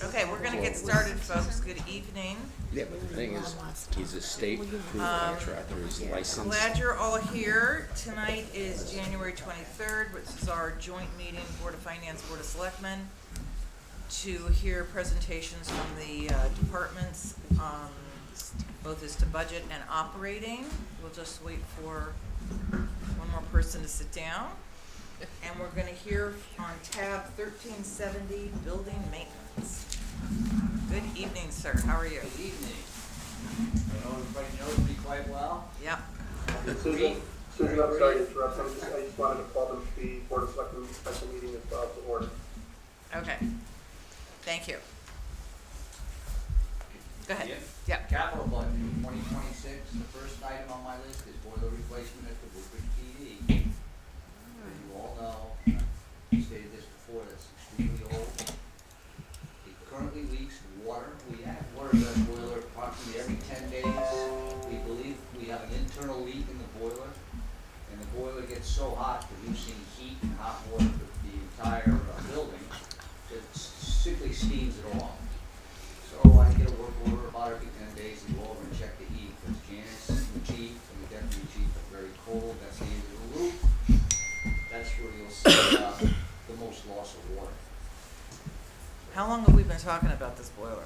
Okay, we're gonna get started, folks. Good evening. Yeah, but the thing is, he's a state-approved contractor, he's licensed. Glad you're all here. Tonight is January 23rd, which is our joint meeting, Board of Finance, Board of Selectmen, to hear presentations from the departments, both as to budget and operating. We'll just wait for one more person to sit down. And we're gonna hear on tab 1370, building maintenance. Good evening, sir. How are you? Good evening. I know everybody knows me quite well. Yep. Susan, I'm sorry to interrupt. I just wanted to call the Board of Selectmen special meeting as well to order. Okay. Thank you. Go ahead. Yeah. Yep. Capital budget 2026. The first item on my list is boiler replacement at the Woodbridge PD. As you all know, I stated this before, that's extremely old. It currently leaks water. We have water in that boiler approximately every 10 days. We believe we have an internal leak in the boiler, and the boiler gets so hot, producing heat and hot water for the entire building, it simply steams it off. So I get a work order about every 10 days to go over and check the heat, because Janice and the chief and the deputy chief are very cold. That's the end of the roof. That's where you'll see the most loss of water. How long have we been talking about this boiler?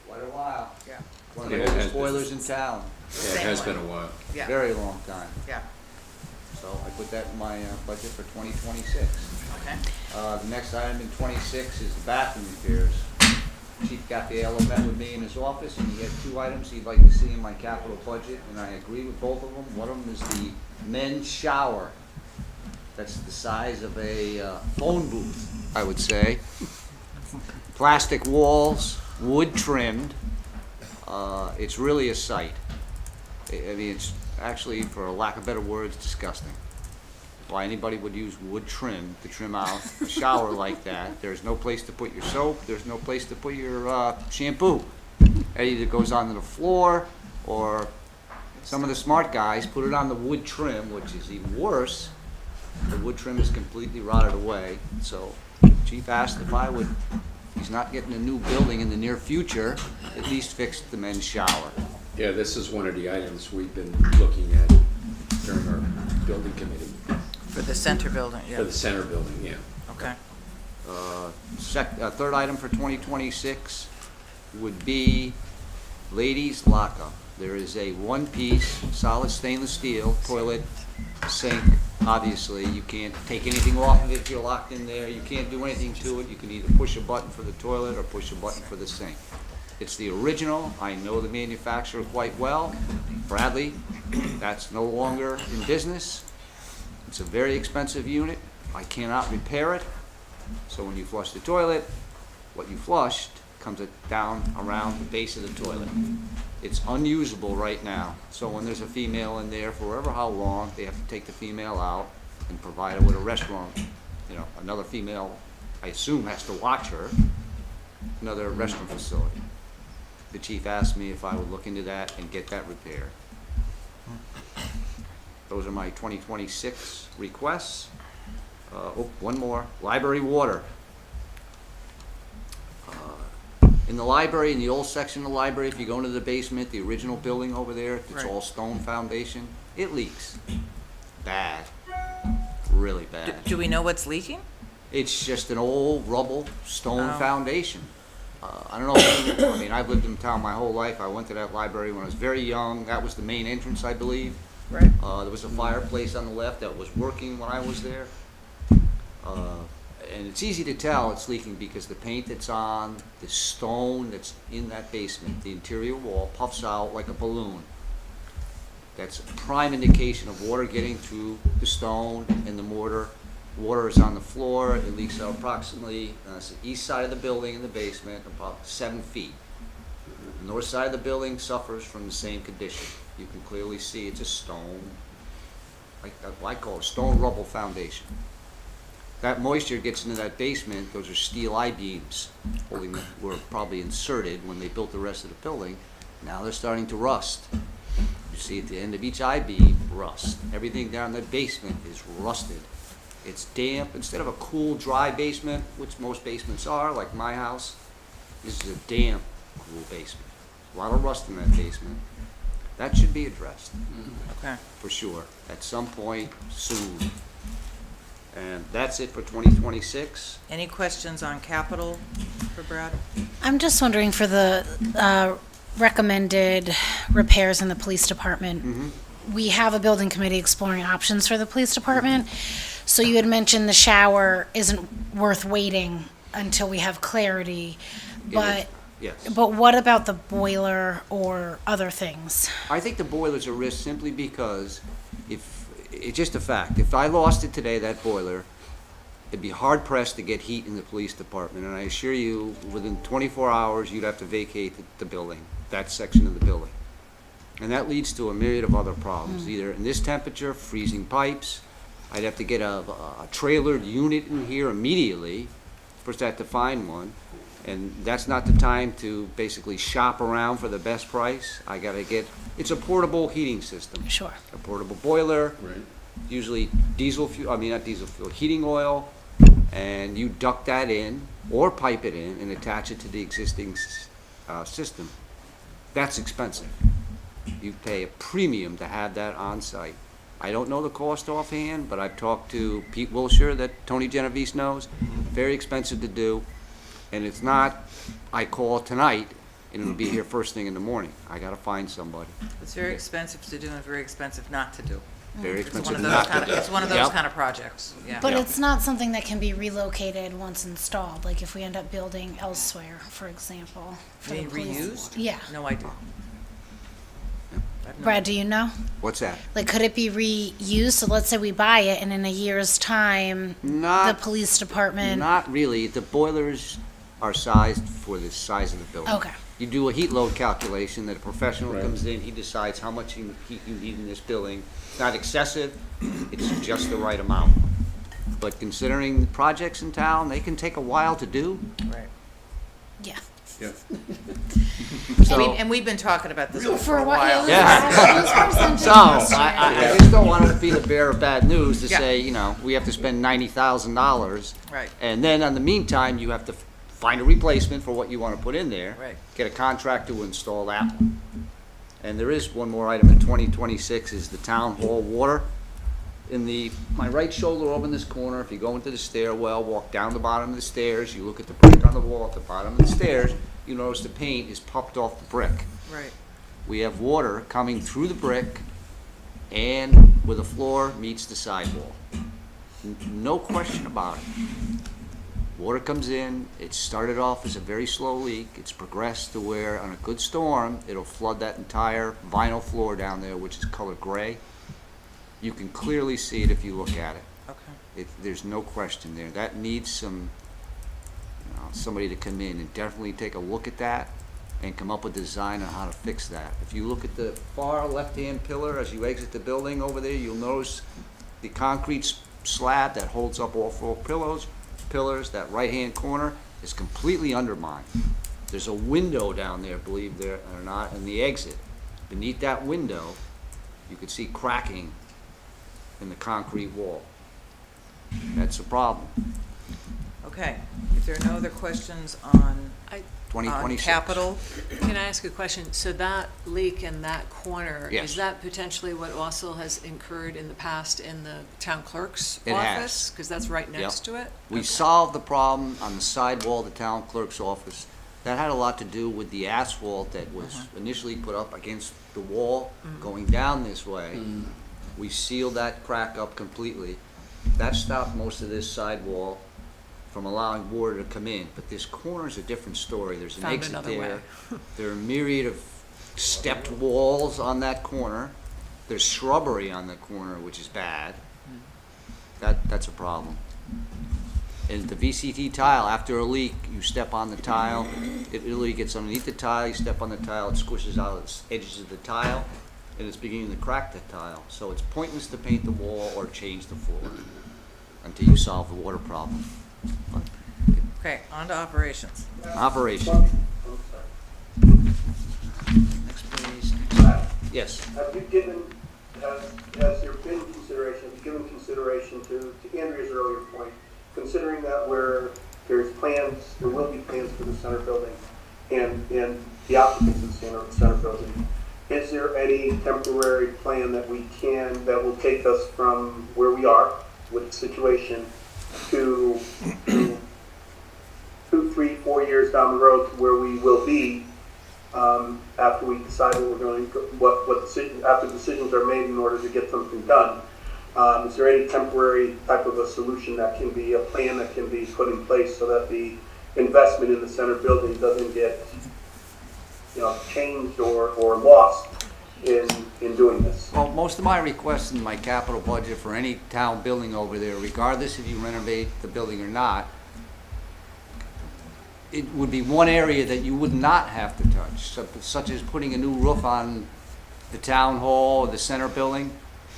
Quite a while. Yeah. One of Yeah, the it has oldest been. boilers in town. Yeah, it has been a while. Yeah. Very long time. Yeah. So I put that in my budget for 2026. Okay. The next item in 26 is the bathroom repairs. Chief Gabriello met with me in his office, and he had two items he'd like to see in my capital budget, and I agree with both of them. One of them is the men's shower. That's the size of a phone booth, I would say. Plastic walls, wood trimmed. It's really a sight. I mean, it's actually, for a lack of better words, disgusting. Why anybody would use wood trim to trim out a shower like that. There's no place to put your soap, there's no place to put your shampoo. It either goes onto the floor, or some of the smart guys put it on the wood trim, which is even worse. The wood trim is completely rotted away. So Chief asked if I would, he's not getting a new building in the near future, at least fix the men's shower. Yeah, this is one of the items we've been looking at during our building committee, For the center building, for yeah. the center building, yeah. Okay. Third item for 2026 would be ladies' lockup. There is a one-piece solid stainless steel toilet, sink. Obviously, you can't take anything off of it if you're locked in there. You can't do anything to it. You can either push a button for the toilet or push a button for the sink. It's the original. I know the manufacturer quite well, Bradley. That's no longer in business. It's a very expensive unit. I cannot repair it. So when you flush the toilet, what you flushed comes down around the base of the toilet. It's unusable right now. So when there's a female in there, for however how long, they have to take the female out and provide her with a restroom. You know, another female, I assume, has to watch her. Another restroom facility. The chief asked me if I would look into that and get that repaired. Those are my 2026 requests. One more, library water. In the library, in the old section of the library, if you go into the basement, the original building over there, it's Right. all stone foundation, it leaks. Bad, really bad. Do we know what's leaking? It's just an old rubble stone Oh. foundation. I don't know, I mean, I've lived in town my whole life. I went to that library when I was very young. That was the main entrance, I believe. Right. There was a fireplace on the left that was working when I was there. And it's easy to tell it's leaking because the paint that's on, the stone that's in that basement, the interior wall puffs out like a balloon. That's a prime indication of water getting through the stone and the mortar. Water is on the floor. It leaks out approximately it's the east side of the building in the basement, about 7 feet. The north side of the building suffers from the same condition. You can clearly see it's a stone, like I call it a stone rubble foundation. That moisture gets into that basement. Those are steel I-beams were probably inserted when they built the rest of the building. Now they're starting to rust. You see at the end of each I-beam, rust. Everything down in that basement is rusted. It's damp. Instead of a cool, dry basement, which most basements are, like my house, This is a damp, cool basement. A lot of rust in that basement. That should be addressed, Okay. for sure, at some point soon. And that's it for 2026. Any questions on capital for Brad? I'm just wondering for the recommended repairs in the police department. We have a building committee exploring options for the police department. So you had mentioned the shower isn't worth waiting until we have clarity, but Yes. what about the boiler or other things? I think the boiler's a risk simply because it's just a fact. If I lost it today, that boiler, it'd be hard pressed to get heat in the police department. And I assure you, within 24 hours, you'd have to vacate the building, that section of the building. And that leads to a myriad of other problems, either in this temperature, freezing pipes. I'd have to get a trailered unit in here immediately. First I have to find one. And that's not the time to basically shop around for the best price. I gotta get, it's a portable heating system. Sure. A portable boiler, Right. usually diesel fuel, not diesel fuel, heating oil, and you duct that in or pipe it in and attach it to the existing system. That's expensive. You pay a premium to have that on site. I don't know the cost offhand, but I've talked to Pete Wilshire that Tony Genovese knows. Very expensive to do. And it's not, I call tonight and it'll be here first thing in the morning. I gotta find somebody. It's very expensive to do and very expensive not to do. Very It's one expensive of to those not kind to of, do. it's one of those Yep. kind of projects, yeah. But Yeah. it's not something that can be relocated once installed, like if we end up building elsewhere, for example. for the Being police. reused? Yeah. No idea. I've no- Brad, do you know? What's that? Like, could it be reused? So let's say we buy it and in a year's time, the Not, police department. not really. The boilers are sized for the size of the building. Okay. You do a heat load calculation that a professional Right. comes in, he decides how much heat you need in this building. It's not excessive, it's just the right amount. But considering the projects in town, they can take a while to do. Right. Yeah. Yeah. So, And we've been talking about this For for a a while. while. Yeah. It was presented so last year. I just don't want to be the bearer of bad news to Yeah. say, we have to spend $90,000. Right. And then in the meantime, you have to find a replacement for what you want to put in there. Right. Get a contractor to install that one. And there is one more item in 2026 is the town hall water. In my right shoulder over in this corner, if you go into the stairwell, walk down the bottom of the stairs, you look at the brick on the wall at the bottom of the stairs, you notice the paint is puffed off the brick. Right. We have water coming through the brick and where the floor meets the sidewall. No question about it. Water comes in, it started off as a very slow leak, it's progressed to where on a good storm, it'll flood that entire vinyl floor down there, which is colored gray. You can clearly see it if you look at it. Okay. There's no question there. That needs somebody to come in and definitely take a look at that and come up with a design on how to fix that. If you look at the far left-hand pillar as you exit the building over there, you'll notice the concrete slab that holds up all four pillars, that right-hand corner is completely undermined. There's a window down there, believe it or not, in the exit. Beneath that window, you could see cracking in the concrete wall. That's a problem. Okay. If there are no other questions on 2026. capital, Can I ask a question? So that leak in that corner, Yes. is that potentially what also has incurred in the past in the town clerk's It has. office? Because that's right next to it? We Okay. solved the problem on the side wall of the town clerk's office. That had a lot to do with the asphalt that was initially put up against the wall going down this way. We sealed that crack up completely. That stopped most of this sidewall from allowing water to come in. But this corner is a different story. There's an Found exit another there. way. There are a myriad of stepped walls on that corner. There's shrubbery on the corner, which is bad. That's a problem. And the VCT tile, after a leak, you step on the tile, it literally gets underneath the tile, you step on the tile, it squishes out its edges of the tile, and it's beginning to crack the tile. So it's pointless to paint the wall or change the floor until you solve the water problem. okay, on to operations. Operation. I'm sorry. Next please. Yes. Have you given, has there been consideration, have you given consideration to Andrea's earlier point, considering that we're there's plans, there will be plans for the center building and the occupants of the center building. Is there any temporary plan that that will take us from where we are with the situation to 2, 3, 4 years down the road to where we will be after we decide what we're going, after decisions are made in order to get something done? Is there any temporary type of a solution that can be, a plan that can be put in place so that the investment in the center building doesn't get, changed or lost in doing this? Well, most of my requests in my capital budget for any town building over there, regardless if you renovate the building or not, it would be one area that you would not have to touch, such as putting a new roof on the town hall or the center building.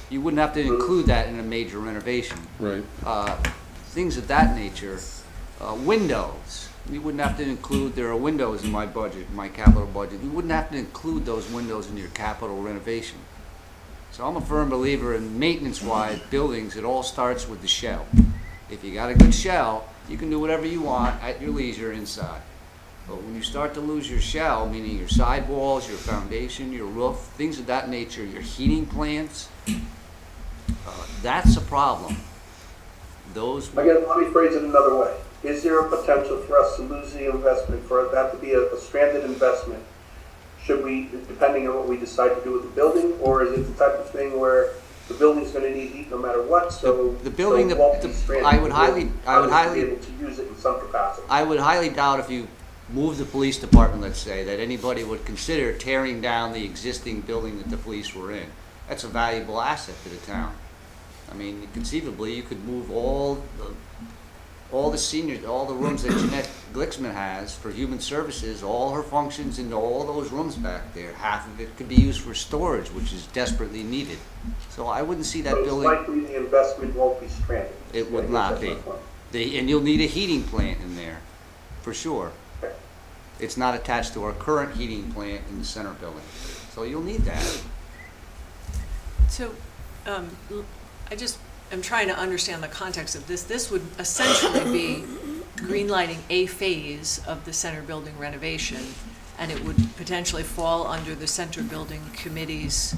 You wouldn't have to include that in a major renovation. Right. Things of that nature. Windows, you wouldn't have to include, there are windows in my budget, my capital budget. You wouldn't have to include those windows in your capital renovation. So I'm a firm believer in maintenance-wise buildings, it all starts with the shell. If you got a good shell, you can do whatever you want at your leisure inside. But when you start to lose your shell, meaning your sidewalls, your foundation, your roof, things of that nature, your heating plants, that's a problem. Again, let me phrase it another way. Is there a potential for us to lose the investment, for that to be a stranded investment? Should we, depending on what we decide to do with the building, or is it the type of thing where the building's going to need heat no matter what? So the building, so it won't be stranded. I would highly be able to use it in some capacity. I would highly doubt if you move the police department, let's say, that anybody would consider tearing down the existing building that the police were in. That's a valuable asset to the town. I mean, conceivably, you could move all the seniors, all the rooms that Jeanette Glicksman has for human services, all her functions into all those rooms back there. Half of it could be used for storage, which is desperately needed. So I wouldn't see that So building. it's likely the investment won't be stranded. It would not be. And you'll need a heating plant in there, for sure. Okay. It's not attached to our current heating plant in the center building. So you'll need that. So, I just am trying to understand the context of this. This would essentially be greenlighting a phase of the center building renovation, and it would potentially fall under the center building committee's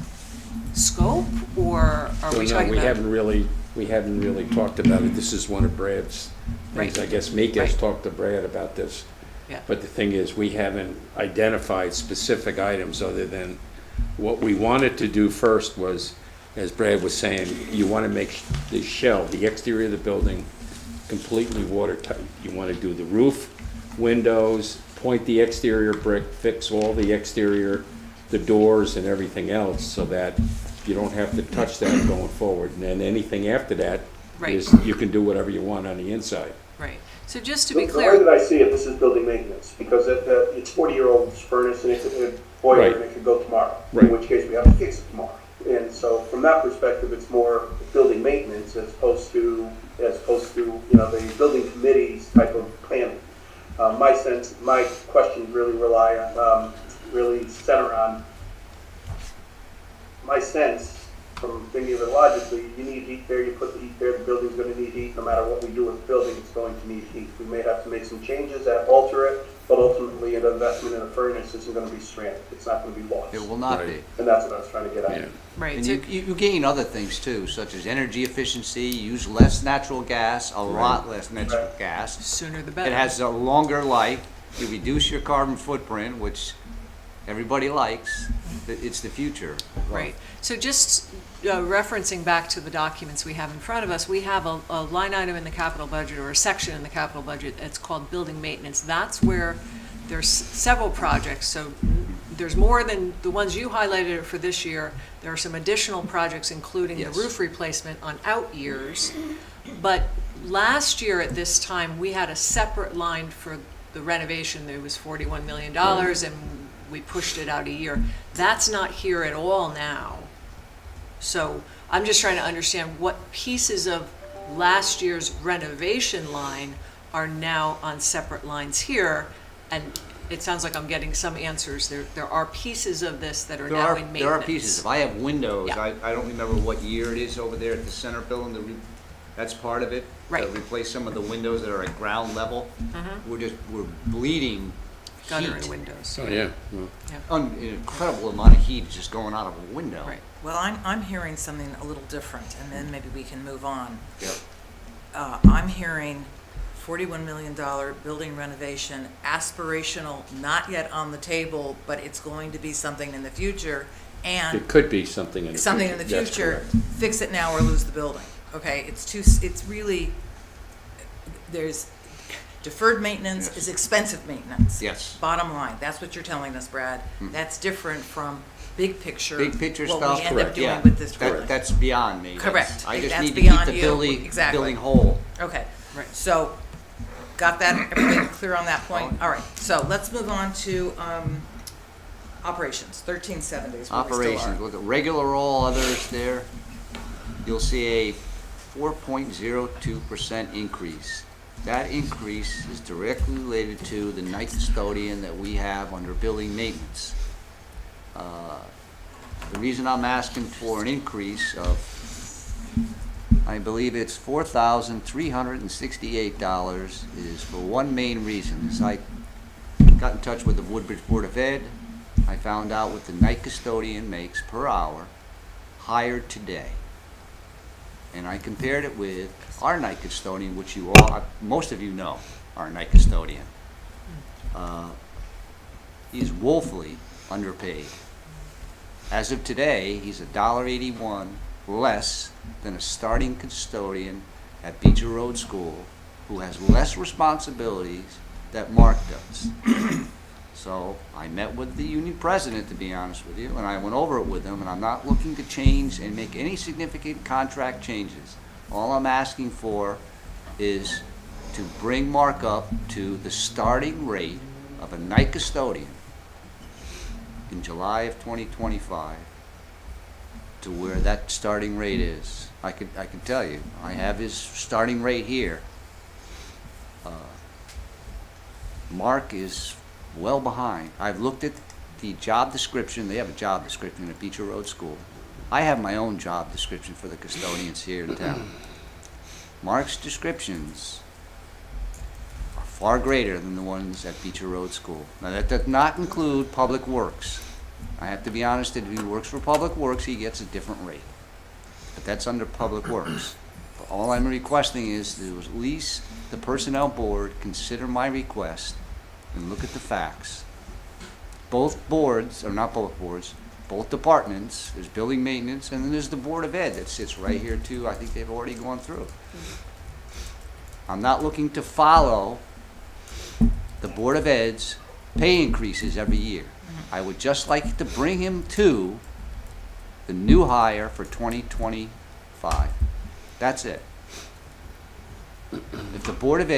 scope, or are Well, we no, talking we about? haven't really talked about it. This is one of Brad's things. Right. I guess Mika has Right. talked to Brad about this. Yeah. But the thing is, we haven't identified specific items other than what we wanted to do first was, as Brad was saying, you want to make the shell, the exterior of the building, completely watertight. You want to do the roof, windows, point the exterior brick, fix all the exterior, the doors and everything else, so that you don't have to touch that going forward. And then anything after that Right. is, you can do whatever you want on the inside. Right. So just to be The way clear, that I see it, this is building maintenance, because it's 40-year-old furnace and it's a boiler Right. and it could go tomorrow. Right. In which case we have to fix it tomorrow. And so from that perspective, it's more building maintenance as opposed to the building committee's type of planning. My questions really center on my sense. From thinking of it logically, you need heat there, you put the heat there, the building's going to need heat. No matter what we do with the building, it's going to need heat. We may have to make some changes that alter it, but ultimately an investment in a furnace isn't going to be stranded. It's not going to be lost. It will not Right. be. And that's what I was trying to get at. Yeah. right, And so, you gain other things too, such as energy efficiency, use less natural gas, a lot less natural Right. gas. sooner the better. It has a longer life. You reduce your carbon footprint, which everybody likes. It's the future. Right. So just referencing back to the documents we have in front of us, we have a line item in the capital budget, or a section in the capital budget, it's called building maintenance. That's where there's several projects. So there's more than the ones you highlighted for this year. There are some additional projects, including the Yes. roof replacement on out years. But last year at this time, we had a separate line for the renovation. There was $41 million, and we pushed it out a year. That's not here at all now. So I'm just trying to understand what pieces of last year's renovation line are now on separate lines here. And it sounds like I'm getting some answers. There are pieces of this that are now in maintenance. There are pieces. If I have windows, Yeah. I don't remember what year it is over there at the center building. That's part of it. Right. replace some of the windows that are at ground level. We're bleeding Gutter and heat. windows. Oh, yeah. Well, An incredible amount of heat just going out of a window. Right. Well, I'm hearing something a little different, and then maybe we can move on. Yep. I'm hearing $41 million building renovation, aspirational, not yet on the table, but it's going to be something in the future, and It could be something in the future. something in the That's future, correct. fix it now or lose the building, okay? It's really, there's, deferred maintenance Yes. is expensive maintenance. Yes. Bottom line, that's what you're telling us, Brad. That's different from big picture. Big picture what stuff, we end up correct, doing Yeah, with this building. that's beyond me. Correct. I just That's need to keep beyond the you. building, Exactly. building whole. Okay, Right. so, got that, everybody clear on that point? All right, so let's move on to, operations, 1370 is where we still Operations, are. look at regular all others there. You'll see a 4.02% increase. That increase is directly related to the night custodian that we have under building maintenance. The reason I'm asking for an increase of, I believe it's $4,368 is for one main reason, is I got in touch with the Woodbridge Board of Ed. I found out what the night custodian makes per hour hired today. And I compared it with our night custodian, which you all, most of you know, our night custodian. He's woefully underpaid. As of today, he's $1.81 less than a starting custodian at Beecher Road School who has less responsibilities that Mark does. So I met with the union president, to be honest with you, and I went over it with him, and I'm not looking to change and make any significant contract changes. All I'm asking for is to bring Mark up to the starting rate of a night custodian in July of 2025 to where that starting rate is. I can tell you, I have his starting rate here. Mark is well behind. I've looked at the job description. They have a job description at Beecher Road School. I have my own job description for the custodians here in town. Mark's descriptions are far greater than the ones at Beecher Road School. Now, that does not include Public Works. I have to be honest, if he works for Public Works, he gets a different rate. But that's under Public Works. But all I'm requesting is to at least the Personnel Board consider my request and look at the facts. Both boards, or not both boards, both departments, there's building maintenance, and then there's the Board of Ed that sits right here too. I think they've already gone through. I'm not looking to follow the Board of Ed's pay increases every year. I would just like to bring him to the new hire for 2025. That's it. If the Board of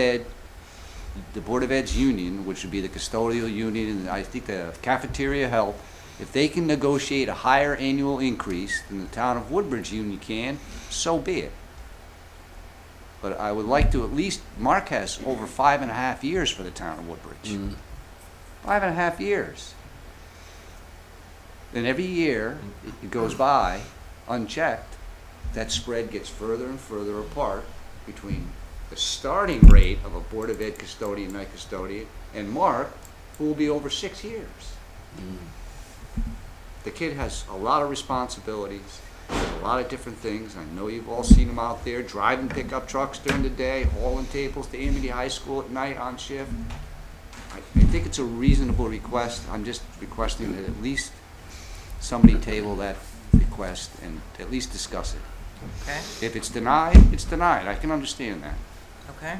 Ed's union, which would be the custodial union, and I think the cafeteria help, if they can negotiate a higher annual increase than the town of Woodbridge union can, so be it. But I would like to at least, Mark has over 5.5 years for the town of Woodbridge. 5.5 years. And every year it goes by unchecked, that spread gets further and further apart between the starting rate of a Board of Ed custodian, night custodian, and Mark, who will be over 6 years. The kid has a lot of responsibilities, a lot of different things. I know you've all seen him out there driving pickup trucks during the day, hauling tables to Amity High School at night on shift. I think it's a reasonable request. I'm just requesting that at least somebody table that request and at least discuss it. Okay, If it's denied, it's denied. I can understand that. okay,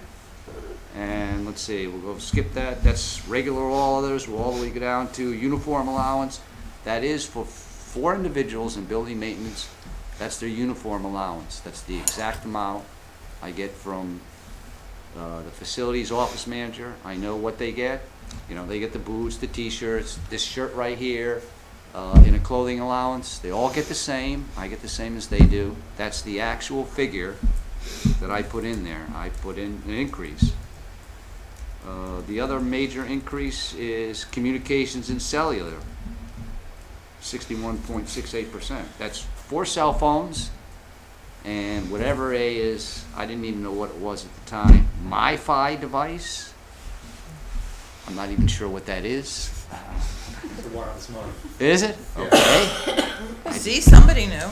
And let's see, we'll go skip that. That's regular all others. We'll all the way go down to uniform allowance. That is for 4 individuals in building maintenance. That's their uniform allowance. That's the exact amount I get from the facilities office manager. I know what they get. You know, they get the boots, the t-shirts, this shirt right here, in a clothing allowance. They all get the same. I get the same as they do. That's the actual figure that I put in there. I put in an increase. The other major increase is communications and cellular, 61.68%. That's 4 cell phones And whatever A is, I didn't even know what it was at the time. MiFi device? I'm not even sure what that is. The one this morning. Is it? Okay. See, somebody knew.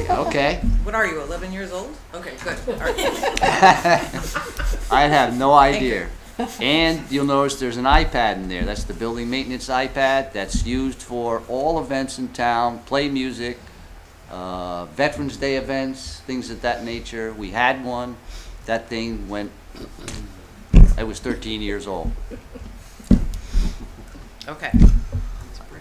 Okay. What are you, 11 years old? Okay, good. All right. I have no idea. And you'll notice there's an iPad in there. That's the building maintenance iPad. That's used for all events in town, play music, Veterans Day events, things of that nature. We had one. That thing went, it was 13 years old. Okay.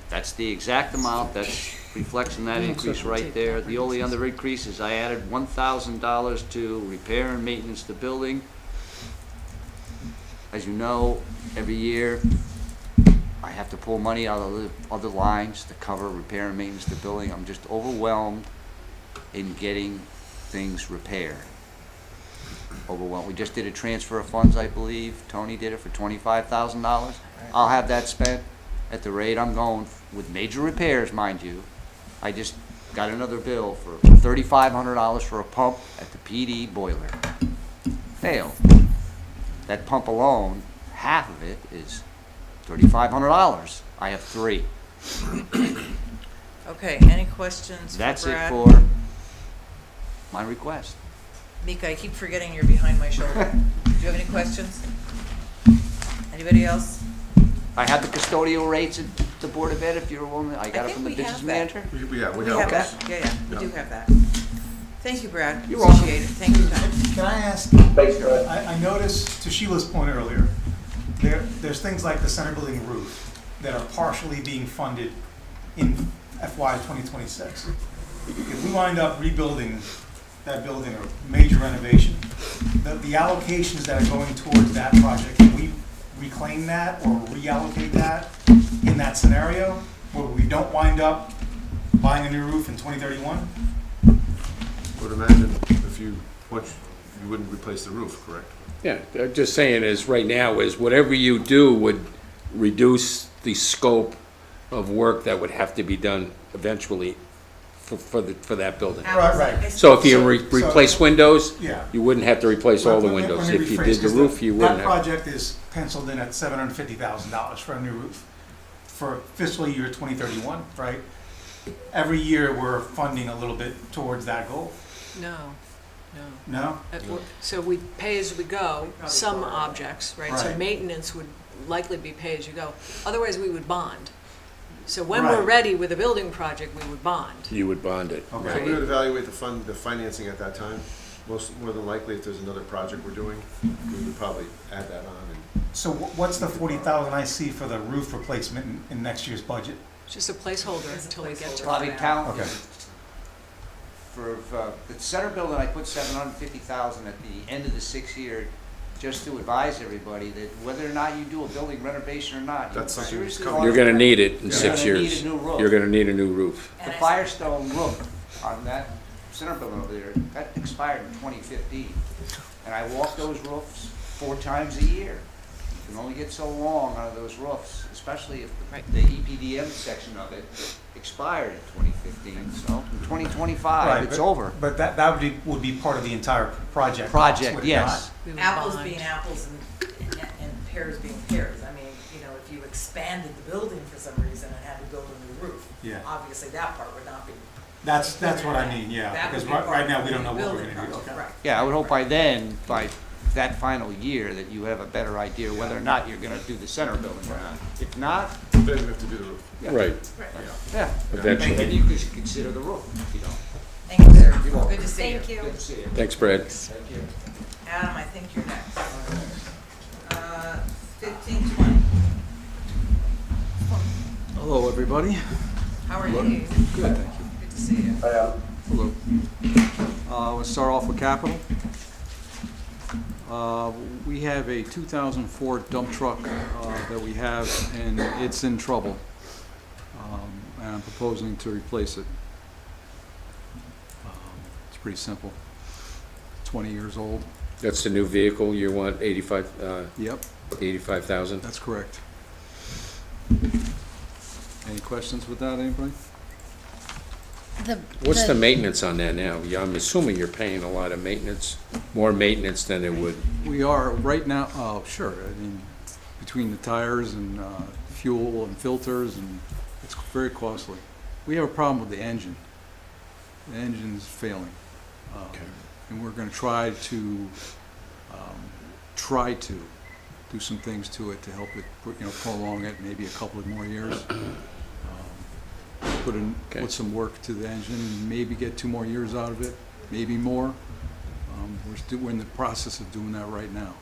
That's the exact amount. That's reflecting that increase right there. The only other increase is I added $1,000 to repair and maintenance the building. As you know, every year, I have to pull money out of the other lines to cover repair and maintenance the building. I'm just overwhelmed in getting things repaired. Overwhelmed. We just did a transfer of funds, I believe. Tony did it for $25,000. I'll have that spent at the rate I'm going with major repairs, mind you. I just got another bill for $3,500 for a pump at the PD boiler. Failed. That pump alone, half of it is $3,500. I have 3. Okay, any questions for That's it Brad? for my request. Mika, I keep forgetting you're behind my shoulder. Do you have any questions? Anybody else? I have the custodial rates at the Board of Ed if you're willing. I got it think from the we business have that. manager. We have We have Okay. that. Yeah, we do have that. Thank you, Brad. You're welcome. Appreciate it. Thank you, Tom. Can I ask, Thanks, Brad. I noticed, to Sheila's point earlier, there's things like the center building roof that are partially being funded in FY 2026. If we wind up rebuilding that building or major renovation, the allocations that are going towards that project, can we reclaim that or reallocate that in that scenario where we don't wind up buying a new roof in 2031? Would imagine if you wouldn't replace the roof, correct? Yeah, I'm just saying is, right now, is whatever you do would reduce the scope of work that would have to be done eventually for that building. Right. So if you So- replace windows, Yeah. you wouldn't have to replace all the Let me windows. If you rephrase, did the 'cause roof, you wouldn't That have. project is penciled in at $750,000 for a new roof for fiscal year 2031, right? Every year, we're funding a little bit towards that goal. No. No? So we pay as we go, some objects, right? So Right. maintenance would likely be pay as you go. Otherwise, we would bond. So when we're Right. ready with a building project, we would bond. You would bond it. So Okay. we would evaluate the financing at that time. More than likely, if there's another project we're doing, we would probably add that on. And So what's the 40,000 I see for the roof replacement in next year's budget? It's just a placeholder It's a until we get to placeholder. it. Probably count. Okay. For the center building, I put $750,000 at the end of the 6th year, just to advise everybody that whether or not you do a building renovation or not, you That's something that's seriously coming. want You're gonna need it in You're 6 gonna need years. a new roof. You're gonna need a new roof. The And I- Firestone roof on that center building over there, that expired in 2015. And I walk those roofs 4 times a year. You can only get so long out of those roofs, especially if Right. the EPDM section of it expired in 2015. So in 2025, Right, it's but- over. But that would be part of the entire project. Project, would it yes. We would Apples bond. being apples and pears being pears. I mean, if you expanded the building for some reason and had to build a new roof, Yeah. obviously that part would not be. That's what I mean, yeah, That would because be part right now, of we don't the know what we're building gonna do, project, okay? Right. Yeah, I would hope by then, by that final year, that you have a better idea whether or not you're gonna do the center building or not. If not, then we have to do the roof. Right, yeah, eventually. then you could consider the roof, if you don't. Thank you, sir. You're welcome. Good to see you. Good to see you. Thanks, Brad. Thank you. Adam, I think you're next. 1520. Hello, everybody. How are you? Good, thank you. Good to see you. Hello. Let's start off with capital. We have a 2004 dump truck that we have, and it's in trouble. And I'm proposing to replace it. It's pretty simple. 20 years old. That's the new vehicle, you want Yep, 85,000? that's correct. Any questions with that, anybody? What's the maintenance on that now? Yeah, I'm assuming you're paying a lot of maintenance, more maintenance than it would. We are, right now, sure, I mean, between the tires and fuel and filters, and it's very costly. We have a problem with the engine. The engine's failing. And we're gonna try to do some things to it to help it, prolong it maybe a couple of more years. Put some work to the engine, maybe get 2 more years out of it, maybe more. We're in the process of doing that right now.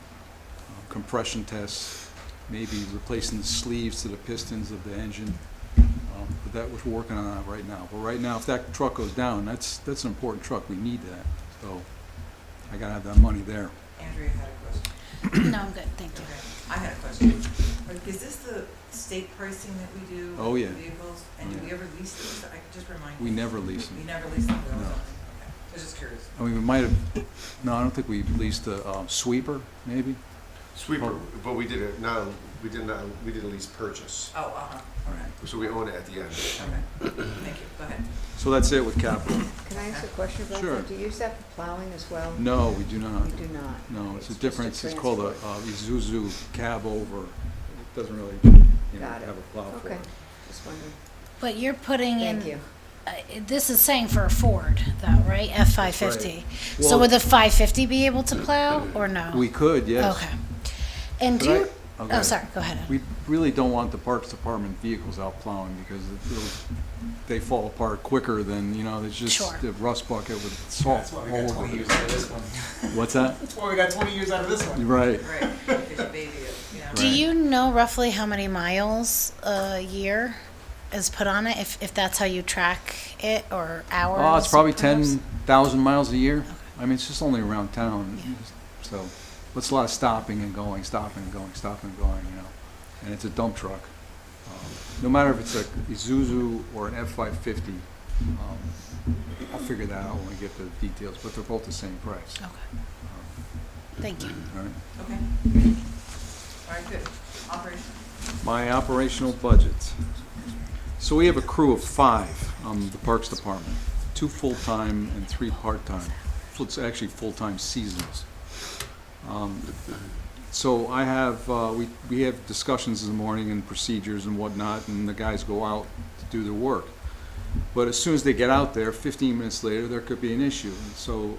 Compression tests, maybe replacing the sleeves to the pistons of the engine. But that, we're working on that right now. But right now, if that truck goes down, that's an important truck. We need that. So I gotta have that money there. Andrea had a question. No, I'm good, thank you. Okay, I had a question. Is this the state pricing that we do? Oh, yeah. For vehicles? And Oh, do we yeah. ever lease these? Just remind me. We never lease them. We never lease them? No. Okay. I was just curious. I mean, we might have, no, I don't think we leased a sweeper, maybe? Sweeper, but we did a lease purchase, Oh, okay, so we own it at the end. okay. Thank you, go ahead. So that's it with capital. Can I ask a question about Sure. that? Do you use that for plowing as well? No, we do not. You do not? No, it's a just difference, it's called a transport. Isuzu cab over. It doesn't really, Got it. have a plow for Okay, it. just wondering. But you're putting in. Thank you. This is saying for a Ford, though, right? F-550. So Well- would the 550 be able to plow, or no? We could, yes. Okay. And But do you, okay. oh, sorry, go ahead. We really don't want the Parks Department vehicles out plowing because they fall apart quicker than, there's just Sure. the rust bucket with salt That's why we all got over 20 it. years out of this one. What's that? That's why we got 20 years out of this one. Right. Right, because you baby it, yeah. Do you know roughly how many miles a year is put on it, if that's how you track it, or hours? Oh, it's probably perhaps? 10,000 miles a year. I mean, it's just only around town, so, it's a lot of stopping and going, stopping and going, stopping and going, and it's a dump truck. No matter if it's a Isuzu or an F-550, I'll figure that out when we get the details, but they're both the same price. Okay, thank you. All right. Okay. All right, good. Operation. My operational budget. So we have a crew of 5 on the Parks Department, 2 full-time and 3 part-time. It's actually full-time seasonals. So I have, we have discussions in the morning and procedures and whatnot, and the guys go out to do their work. But as soon as they get out there, 15 minutes later, there could be an issue.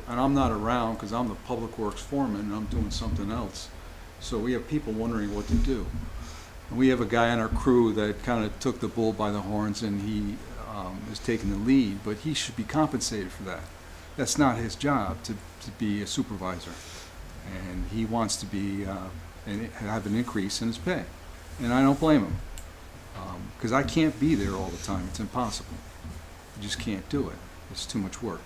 And I'm not around because I'm the public works foreman and I'm doing something else. So we have people wondering what to do. And we have a guy on our crew that kind of took the bull by the horns, and he is taking the lead, but he should be compensated for that. That's not his job to be a supervisor. And he wants to be, and have an increase in his pay. And I don't blame him, because I can't be there all the time. It's impossible. You just can't do it. It's too much work.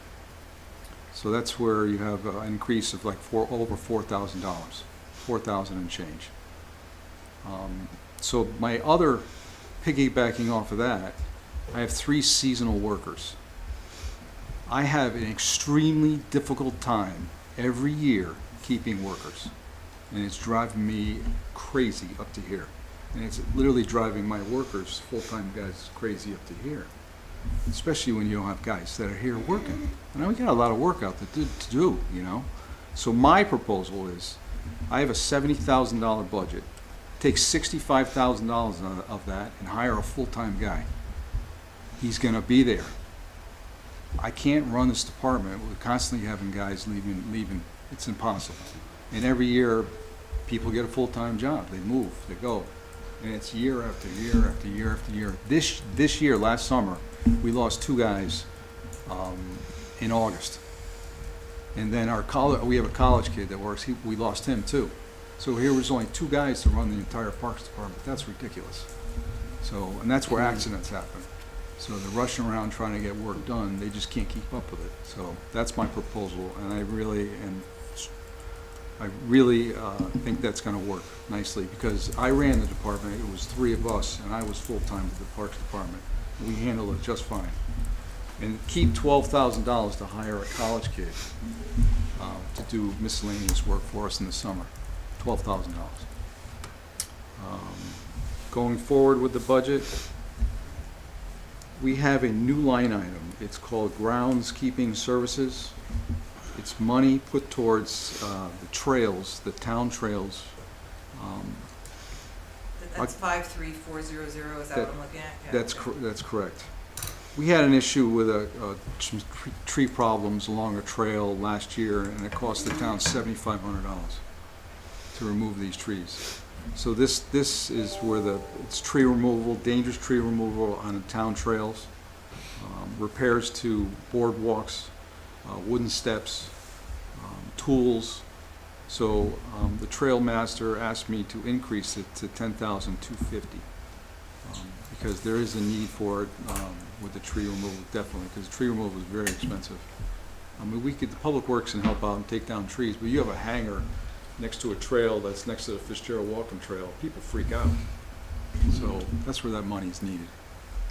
So that's where you have an increase of like over $4,000, $4,000 and change. So my other, piggybacking off of that, I have 3 seasonal workers. I have an extremely difficult time every year keeping workers, and it's driving me crazy up to here. And it's literally driving my workers, full-time guys, crazy up to here, especially when you don't have guys that are here working. And we got a lot of work out to do, So my proposal is, I have a $70,000 budget. Take $65,000 of that and hire a full-time guy. He's gonna be there. I can't run this department with constantly having guys leaving. It's impossible. And every year, people get a full-time job. They move, they go. And it's year after year after year after year. This year, last summer, we lost 2 guys in August. And then we have a college kid that works, we lost him too. So here was only 2 guys to run the entire Parks Department. That's ridiculous. So, and that's where accidents happen. So they're rushing around trying to get work done. They just can't keep up with it. So that's my proposal, and I really think that's going to work nicely, because I ran the department. It was 3 of us, and I was full-time with the Parks Department. We handled it just fine. And keep $12,000 to hire a college kid to do miscellaneous work for us in the summer. $12,000. Going forward with the budget, we have a new line item. It's called groundskeeping services. It's money put towards the trails, the town trails. That's 53400, is that what I'm looking at? Yeah, That's, okay. that's correct. We had an issue with some tree problems along a trail last year, and it cost the town $7,500 to remove these trees. So this is where it's tree removal, dangerous tree removal on the town trails, repairs to boardwalks, wooden steps, tools. So the trail master asked me to increase it to $10,250 because there is a need for it with the tree removal, definitely, because tree removal is very expensive. I mean, the Public Works can help out and take down trees, but you have a hangar next to a trail that's next to the Fitzgerald Walking Trail, people freak out. So that's where that money is needed,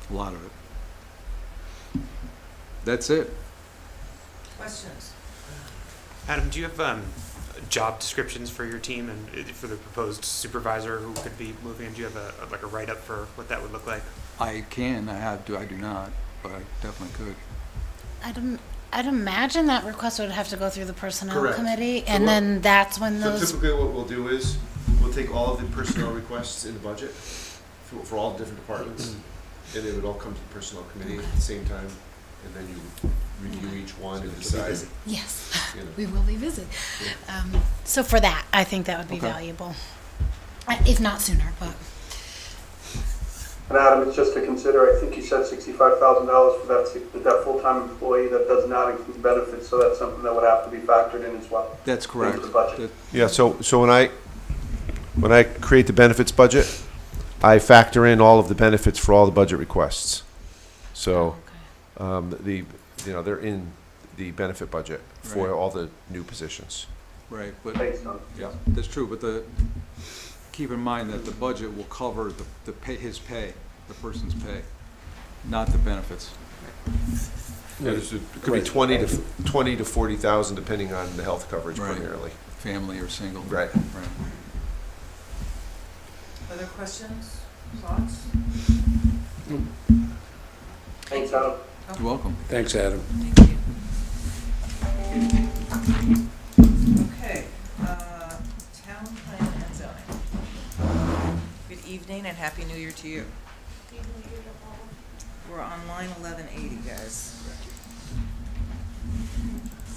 a lot of it. That's it. Questions? Adam, do you have job descriptions for your team and for the proposed supervisor who could be moving in? Do you have a write-up for what that would look like? I do not, but I definitely could. I'd imagine that request would have to go through the personnel Correct. committee, So and what- then that's when So those, typically what we'll do is, we'll take all of the personnel requests in the budget for all the different departments, and they would all come to the personnel committee at the same time, and then you review each one and decide, yes, you know. we will revisit. So for that, I think that would be Okay. valuable, if not sooner, but. And Adam, it's just to consider, I think you said $65,000 for that full-time employee. That does not include benefits, so that's something that would have to be factored in as well. That's correct. Into the budget. That- Yeah, so when I create the benefits budget, I factor in all of the benefits for all the budget requests. So, they're in the benefit budget for Right. all the new positions. Right, but, Thanks, Tom. yeah, that's true, but keep in mind that the budget will cover the person's pay, not the benefits. It could be Right. 20 to 40,000 depending on the health coverage Right. primarily. Family or single. Right. Right. Other questions, thoughts? Thanks, Adam. You're welcome. Thanks, Adam. Thank you. Okay, town plan and zoning. Good evening and happy new year to you. We're on line 1180, guys.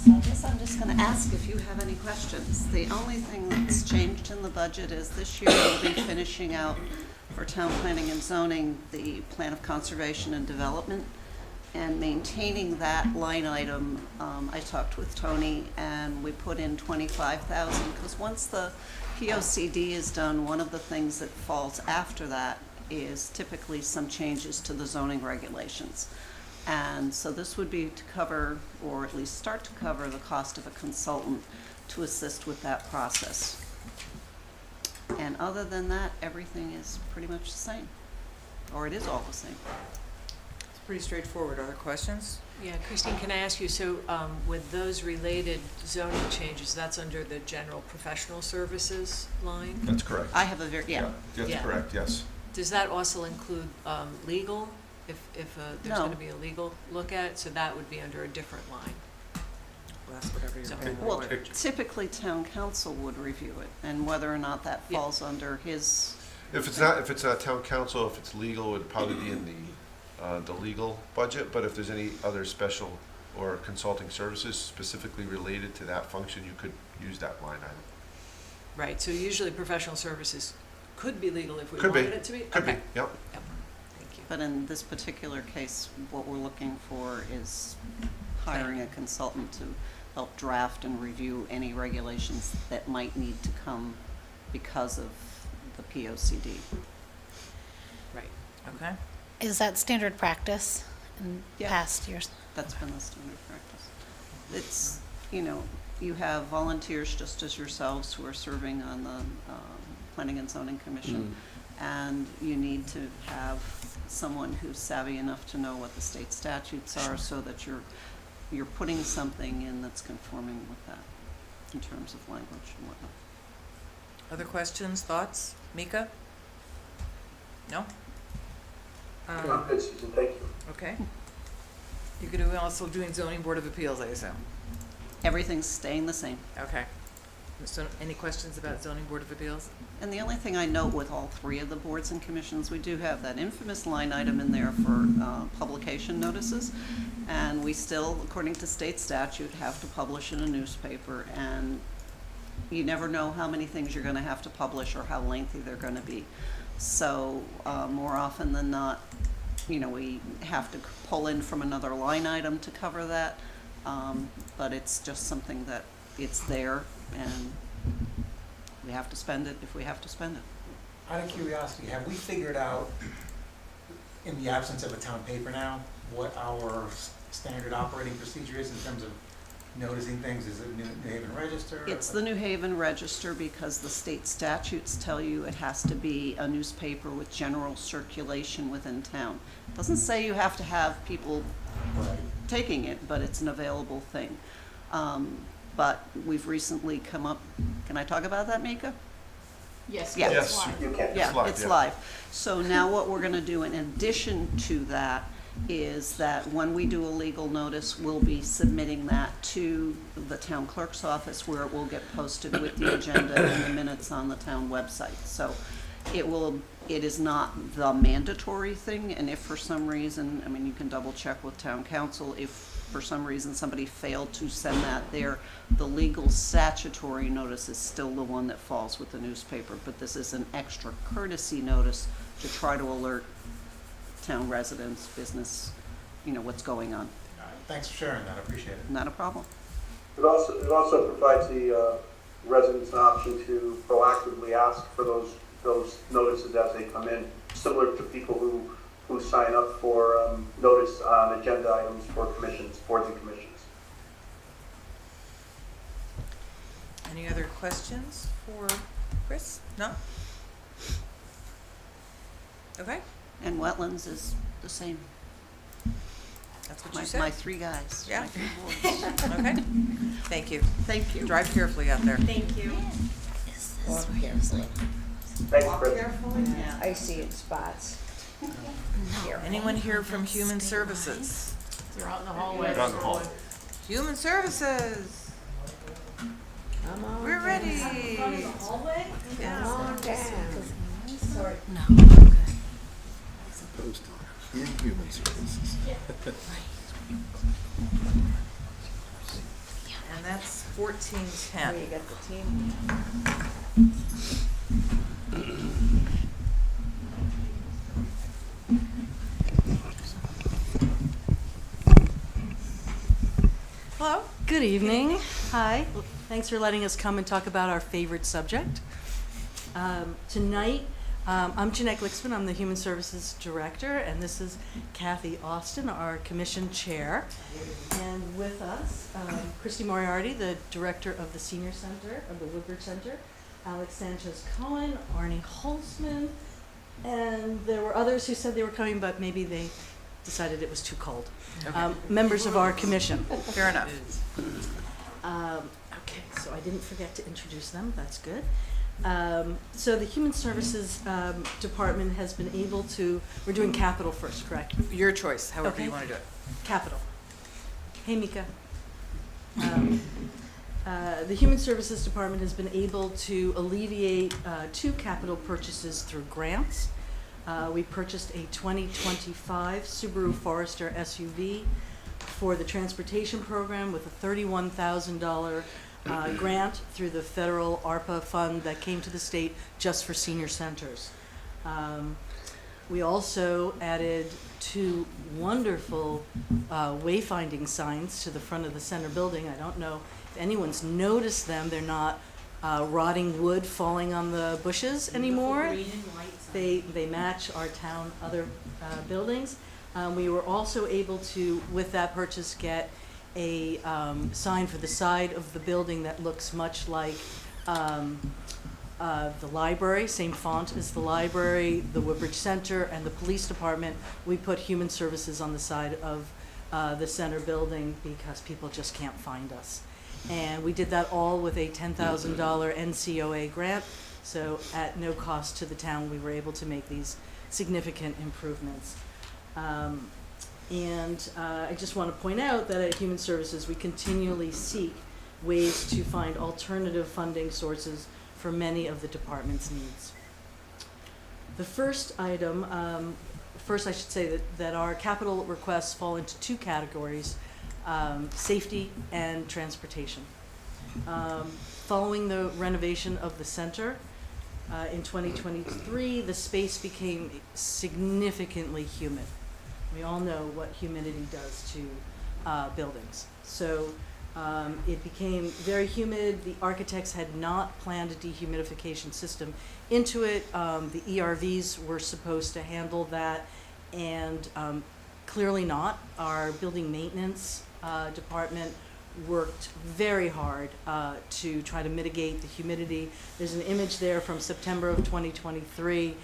So I guess I'm just gonna ask if you have any questions. The only thing that's changed in the budget is this year we'll be finishing out for town planning and zoning, the plan of conservation and development, and maintaining that line item. I talked with Tony and we put in 25,000, because once the POCD is done, one of the things that falls after that is typically some changes to the zoning regulations. And so this would be to cover, or at least start to cover, the cost of a consultant to assist with that process. And other than that, everything is pretty much the same, or it is all the same. It's pretty straightforward. Other questions? Yeah, Christine, can I ask you, so with those related zoning changes, that's under the general professional services line? That's correct. I have a very, yeah. That's Yeah. correct, yes. Does that also include legal, if there's No. going to be a legal look at it? So that would be under a different line? Well, that's whatever you're So- comfortable Well, with. typically town council would review it, and whether or not that Yeah. falls under his, If it's not town council, if it's legal, it would probably be in the legal budget, but if there's any other special or consulting services specifically related to that function, you could use that line item. Right, so usually professional services could be legal if we Could be. wanted it to be? Could be, Okay. yep. Yep. Thank you. but in this particular case, what we're looking for is hiring a consultant to help draft and review any regulations that might need to come because of the POCD. Right. Okay. Is that standard practice in Yeah. past years? That's been the standard practice. It's, you have volunteers just as yourselves who are serving on the Planning and Zoning Commission. And you need to have someone who's savvy enough to know what the state statutes are so that you're putting something in that's conforming with that in terms of language and whatnot. Other questions, thoughts? Mika? No? I'm good, Susan, thank you. Okay. You're gonna also doing zoning board of appeals, I assume? Everything's staying the same. Okay. So, any questions about zoning board of appeals? And the only thing I note with all three of the boards and commissions, we do have that infamous line item in there for publication notices. And we still, according to state statute, have to publish in a newspaper. And you never know how many things you're gonna have to publish or how lengthy they're gonna be. So more often than not, we have to pull in from another line item to cover that. But it's just something that it's there, and we have to spend it if we have to spend it. Out of curiosity, have we figured out, in the absence of a town paper now, what our standard operating procedure is in terms of noticing things? Is it New Haven Register? It's the New Haven Register because the state statutes tell you it has to be a newspaper with general circulation within town. It doesn't say you have to have people Right. taking it, but it's an available thing. But we've recently come up, can I talk about that, Mika? Yes. Yeah. Yes. You can. Yeah, live, it's yeah. live. So now what we're gonna do in addition to that is that when we do a legal notice, we'll be submitting that to the town clerk's office where it will get posted with the agenda and the minutes on the town website. So it is not the mandatory thing, and if for some reason, you can double check with town council, if for some reason somebody failed to send that there, the legal statutory notice is still the one that falls with the newspaper, but this is an extra courtesy notice to try to alert town residents, business, what's going on. All right, thanks for sharing that, I appreciate it. Not a problem. It also provides the residents an option to proactively ask for those notices as they come in, similar to people who sign up for notice on agenda items for commissions, boards and commissions. Any other questions for Chris? No? Okay, And wetlands is the same. that's what My you said. my three guys. Yeah. My three boards. Okay, thank you. Thank you. Drive carefully out there. Thank you. Walk carefully. Thanks, Chris. Yeah, I see it in spots. Anyone here from Human Services? You're out in the hallway. Down the hall. Human Services, Come on. we're ready. Come Yeah. on down. No. And that's Where 1410. you got the team? Hello? Good evening. Hi. Well, thanks for letting us come and talk about our favorite subject. Tonight, I'm Jeanette Glicksman. I'm the Human Services Director, and this is Kathy Austin, our Commission Chair. And with us, Christy Moriarty, the Director of the Senior Center, of the Woodbridge Center, Alex Sanchez-Cohen, Arnie Holzman, and there were others who said they were coming, but maybe they decided it was too cold. Members of our commission. Fair enough. Okay, so I didn't forget to introduce them, that's good. So the Human Services Department has been able to, we're doing capital first, correct? Your choice, however Okay. you want to do it. Capital. Hey, Mika. The Human Services Department has been able to alleviate 2 capital purchases through grants. We purchased a 2025 Subaru Forester SUV for the transportation program with a $31,000 grant through the federal ARPA fund that came to the state just for senior centers. We also added 2 wonderful wayfinding signs to the front of the center building. I don't know if anyone's noticed them. They're not rotting wood falling on the bushes anymore. They match our town other buildings. We were also able to, with that purchase, get a sign for the side of the building that looks much like the library, same font as the library, the Woodbridge Center, and the police department. We put Human Services on the side of the center building because people just can't find us. And we did that all with a $10,000 NCOA grant, so at no cost to the town, we were able to make these significant improvements. I just want to point out that at Human Services, we continually seek ways to find alternative funding sources for many of the department's needs. The first item, first I should say that our capital requests fall into two categories, safety and transportation. Following the renovation of the center in 2023, the space became significantly humid. We all know what humidity does to buildings. So it became very humid. The architects had not planned a dehumidification system into it. The ERVs were supposed to handle that, and clearly not. Our building maintenance department worked very hard to try to mitigate the humidity. There's an image there from September of 2023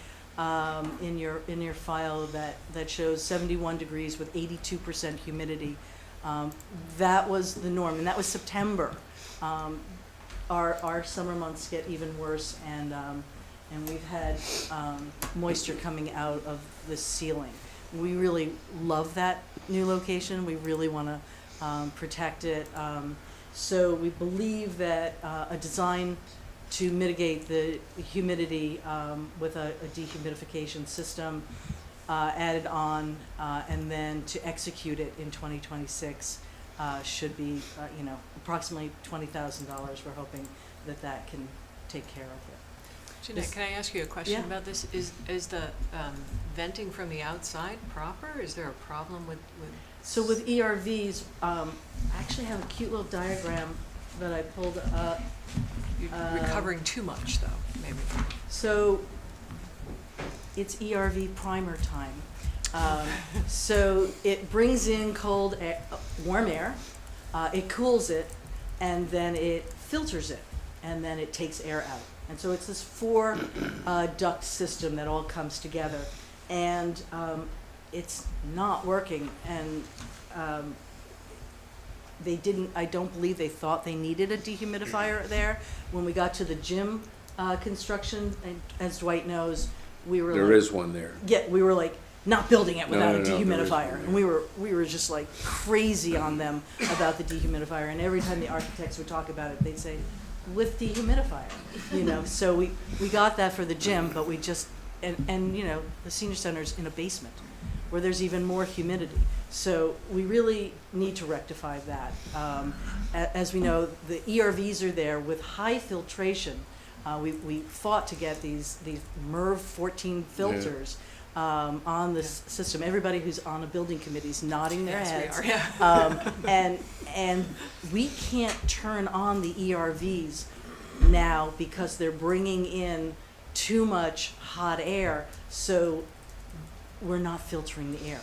in your file that shows 71 degrees with 82% humidity. That was the norm, and that was September. Our summer months get even worse, and we've had moisture coming out of the ceiling. We really love that new location. We really want to protect it. So we believe that a design to mitigate the humidity with a dehumidification system added on, and then to execute it in 2026 should be, approximately $20,000. We're hoping that can take care of it. Jeanette, can I ask you a question Yeah. about this? Is the venting from the outside proper? Is there a problem with? So with ERVs, I actually have a cute little diagram that I pulled up. You're recovering too much, though, maybe. So it's ERV primer time. So it brings in warm air, it cools it, and then it filters it, and then it takes air out. And so it's this 4 duct system that all comes together, and it's not working. And I don't believe they thought they needed a dehumidifier there. When we got to the gym construction, and as Dwight knows, we were There is one there. Yeah, we were like not building it without No, a there is dehumidifier, one. and we were just like crazy on them about the dehumidifier. And every time the architects would talk about it, they'd say, "With dehumidifier," So we got that for the gym, but we just and the senior center's in a basement where there's even more humidity. So we really need to rectify that. As we know, the ERVs are there with high filtration. We fought to get these MERV 14 filters on this system. Everybody who's on a building committee is nodding their heads. We are, yeah. And we can't turn on the ERVs now because they're bringing in too much hot air, so we're not filtering the air.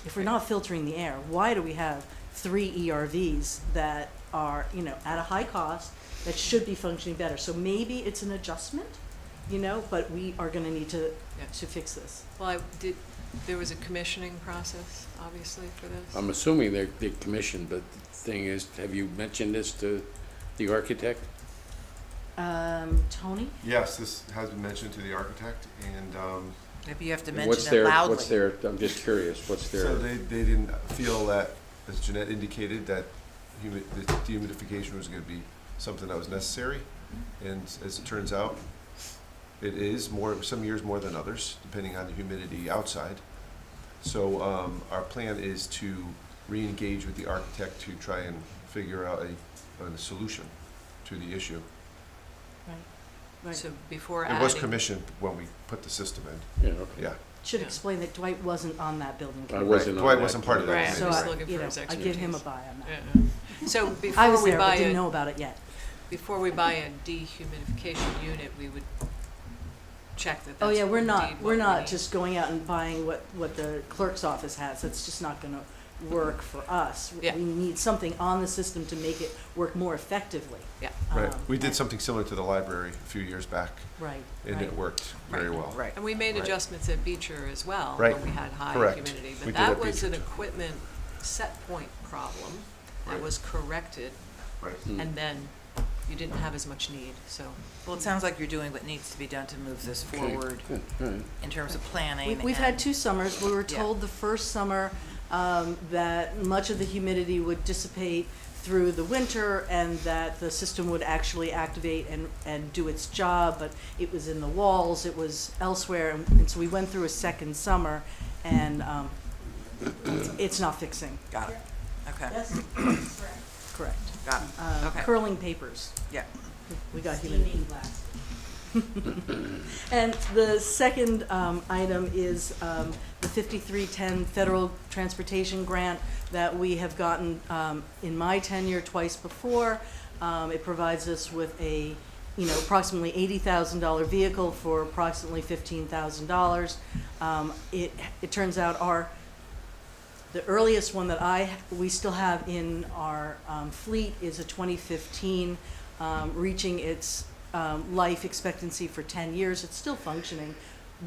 If we're not filtering the air, why do we have 3 ERVs that are, at a high cost that should be functioning better? So maybe it's an adjustment, but we are going to need to fix this. Well, there was a commissioning process, obviously, for this? I'm assuming they're commissioned, but the thing is, have you mentioned this to the architect? Tony? Yes, this has been mentioned to the architect, and Maybe you have to What's mention it loudly. What's their, I'm just curious, what's their? so they didn't feel that, as Jeanette indicated, that the dehumidification was going to be something that was necessary. And as it turns out, it is some years more than others, depending on the humidity outside. So our plan is to re-engage with the architect to try and figure out a solution to the issue. Right. So before It adding. was commissioned when we put the system in. Yeah, okay. Yeah. Should explain that Dwight wasn't on that building I committee. wasn't on Dwight that wasn't part of that Right, committee. I'm just So looking for his I give him a expertise. buy on that. Yeah. So I before was we there, but buy didn't know about it yet. before we buy a dehumidification unit, we would check that Oh that's yeah, we're indeed not what we need. just going out and buying what the clerk's office has. That's just not going to work for us. Yeah. We need something on the system to make it work more effectively. Yeah. Right. We did and- something similar to the library a few years back, Right. and right. it worked very well. Right. And we made Right. adjustments at Beecher as well, Right. when we had high Correct. humidity. We But did that at was Beecher an too. equipment set point problem that Right. was corrected Right. and then you didn't have as much need, so. Well, it sounds like you're doing what needs to be done to move this Okay, forward good, all right. in terms of planning. We've had and- 2 summers. We were Yeah. told the first summer that much of the humidity would dissipate through the winter and that the system would actually activate and do its job, but it was in the walls, it was elsewhere, and so we went through a second summer, and it's not fixing. Got it. Okay, Correct. got it. Okay. Curling papers. Yeah. We got humidity. And the second item is the 5310 federal transportation grant that we have gotten in my tenure twice before. It provides us with a, approximately $80,000 vehicle for approximately $15,000. It turns out the earliest one that we still have in our fleet is a 2015, reaching its life expectancy for 10 years. It's still functioning,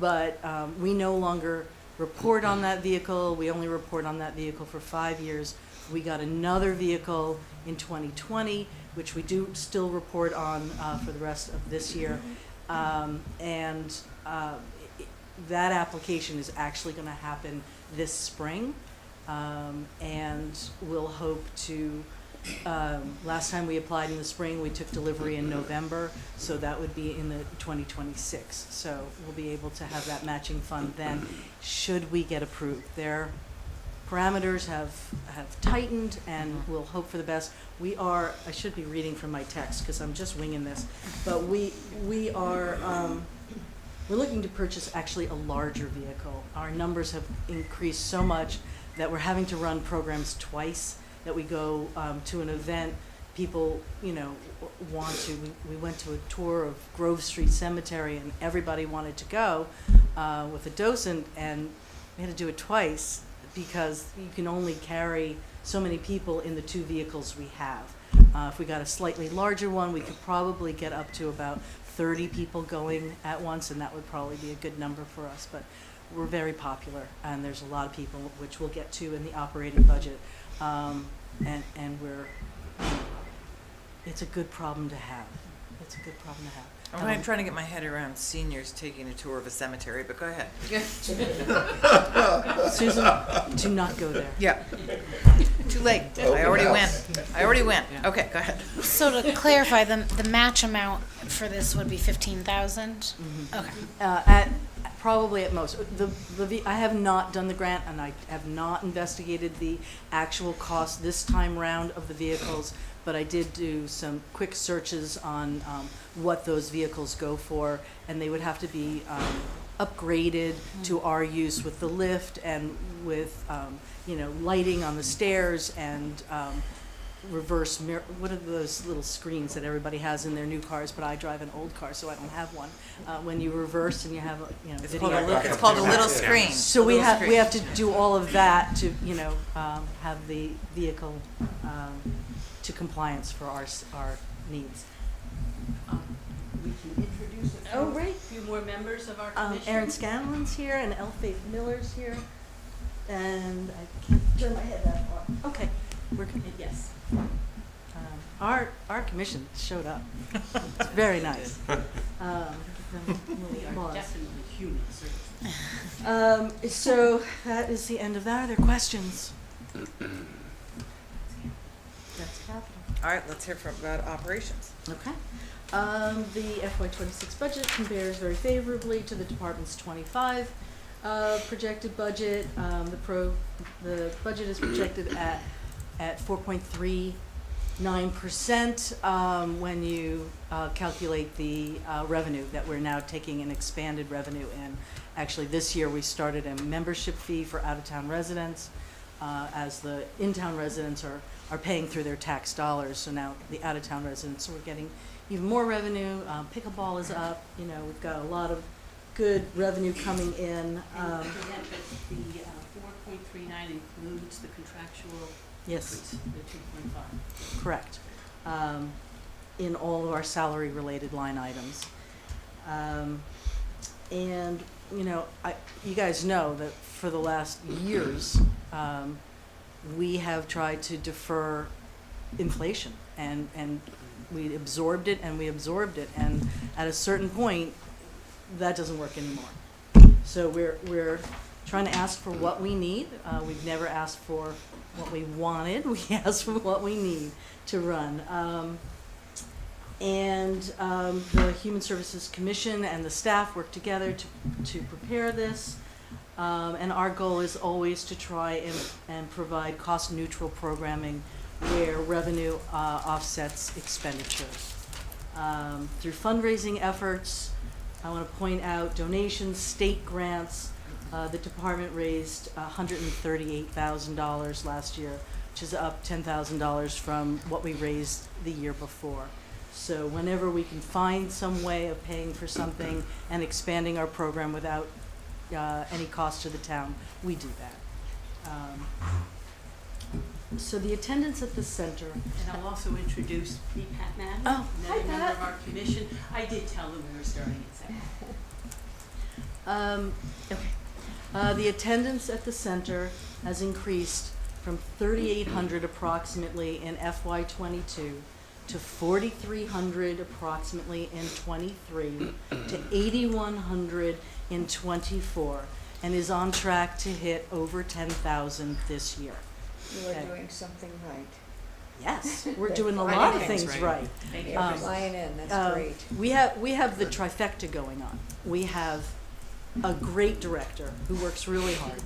but we no longer report on that vehicle. We only report on that vehicle for 5 years. We got another vehicle in 2020, which we do still report on for the rest of this year. That application is actually going to happen this spring, and we'll hope to. Last time we applied in the spring, we took delivery in November, so that would be in the 2026. So we'll be able to have that matching fund then, should we get approved. Their parameters have tightened, and we'll hope for the best. I should be reading from my text because I'm just winging this, but we're looking to purchase actually a larger vehicle. Our numbers have increased so much that we're having to run programs twice. That we go to an event, people, want to. We went to a tour of Grove Street Cemetery, and everybody wanted to go with a docent, and we had to do it twice because you can only carry so many people in the 2 vehicles we have. If we got a slightly larger one, we could probably get up to about 30 people going at once, and that would probably be a good number for us. But we're very popular, and there's a lot of people, which we'll get to in the operating budget. And it's a good problem to have. It's a good problem to have. I'm trying to get my head around seniors taking a tour of a cemetery, but go ahead. Susan, do not go there. Yeah. Too late. I already went. Okay, go ahead. So to clarify, the match amount for this would be 15,000? Okay. Probably at most. I have not done the grant, and I have not investigated the actual cost this time round of the vehicles, but I did do some quick searches on what those vehicles go for, and they would have to be upgraded to our use with the lift and with lighting on the stairs and reverse mirror. What are those little screens that everybody has in their new cars? But I drive an old car, so I don't have one. When you reverse and you have It's video. called a little screen. So we have to do all of that to have the vehicle to compliance for our needs. We can introduce a few more members of our commission. Aaron Scanlon's here and Elfaith Miller's here, and I can't turn my head that far. Okay, we're good. Yes. Our commission showed up. It's very nice. We are definitely human services. So that is the end of that. Are there questions? That's capital. All right, let's hear about operations. Okay. The FY26 budget compares very favorably to the department's 25 projected budget. The budget is projected at 4.39% when you calculate the revenue that we're now taking an expanded revenue in. Actually, this year we started a membership fee for out-of-town residents, as the in-town residents are paying through their tax dollars. So now the out-of-town residents, so we're getting even more revenue. Pickleball is up. We've got a lot of good revenue coming in. And the 4.39 includes the contractual Yes, increase, the 2.5. correct. In all of our salary-related line items. And, you guys know that for the last years, we have tried to defer inflation. and we absorbed it, and and at a certain point, that doesn't work anymore. So we're trying to ask for what we need. We've never asked for what we wanted. We asked for what we need to run. The Human Services Commission and the staff work together to prepare this. And our goal is always to try and provide cost-neutral programming where revenue offsets expenditure. Through fundraising efforts, I want to point out donations, state grants. The department raised $138,000 last year, which is up $10,000 from what we raised the year before. So whenever we can find some way of paying for something and expanding our program without any cost to the town, we do that. So the attendance at the center. And I'll also introduce Pat Madden, Oh, hi, another member Pat. of our commission. I did tell them we were starting at 7. The attendance at the center has increased from 3,800 approximately in FY '22 to 4,300 approximately in '23 to 8,100 in '24, and is on track to hit over 10,000 this year. You are Okay. doing something right. Yes, we're doing a Flying lot of things things right. right. Thank you. You're flying in, that's great. We have the trifecta going on. We have a great director who works really hard.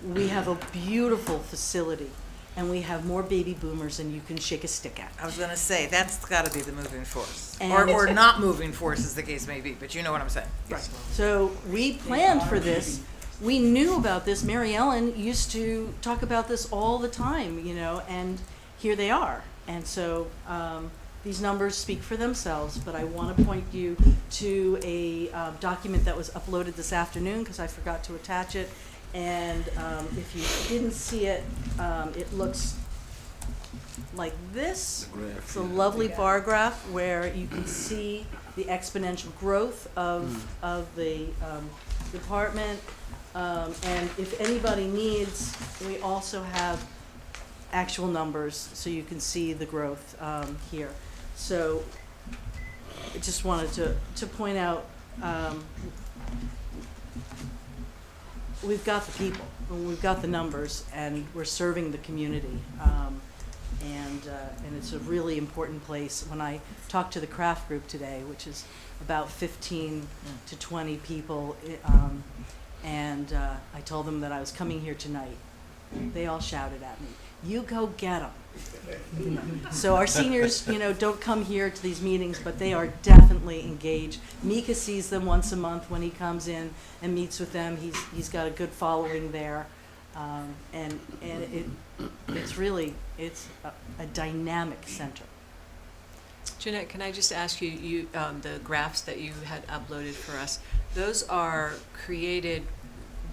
We have a beautiful facility, and we have more baby boomers than you can shake a stick at. I was gonna say, that's gotta be the moving force. And- Or not moving force, as the case may be, but you know what I'm saying. Right. So we planned for this. We knew about this. Mary Ellen used to talk about this all the time, you know, and here they are. And so these numbers speak for themselves, but I want to point you to a document that was uploaded this afternoon because I forgot to attach it. And if you didn't see it, it looks like this. It's a lovely bar graph where you can see the exponential growth of the department. And if anybody needs, we also have actual numbers so you can see the growth here. So I just wanted to point out, we've got the people, and we've got the numbers, and we're serving the community. And it's a really important place. When I talked to the craft group today, which is about 15 to 20 people, and I told them that I was coming here tonight, they all shouted at me, "You go get them." So our seniors, you know, don't come here to these meetings, but they are definitely engaged. Mika sees them once a month when he comes in and meets with them. He's got a good following there, and it's really a dynamic center. Jeanette, can I just ask you, the graphs that you had uploaded for us, those are created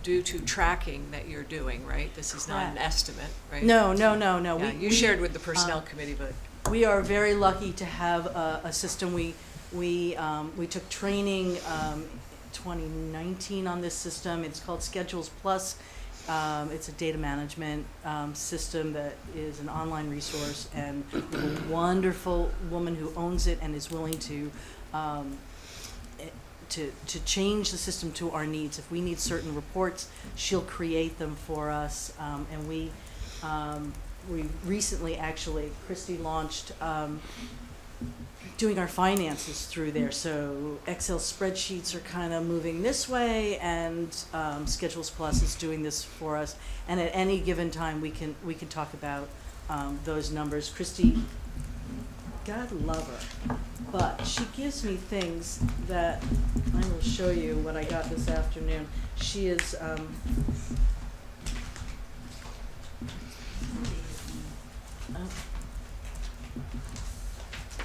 due to tracking that you're doing, right? This is not an Correct. estimate, right? No. Yeah, you shared with the personnel committee, but We are very lucky to have a system. We took training 2019 on this system. It's called Schedules Plus. It's a data management system that is an online resource, and a wonderful woman who owns it and is willing to change the system to our needs. If we need certain reports, she'll create them for us. And we recently, actually, Christy launched doing our finances through there. So Excel spreadsheets are kind of moving this way, and Schedules Plus is doing this for us. And at any given time, we can talk about those numbers. Christy, God love her, but she gives me things that I will show you what I got this afternoon. She is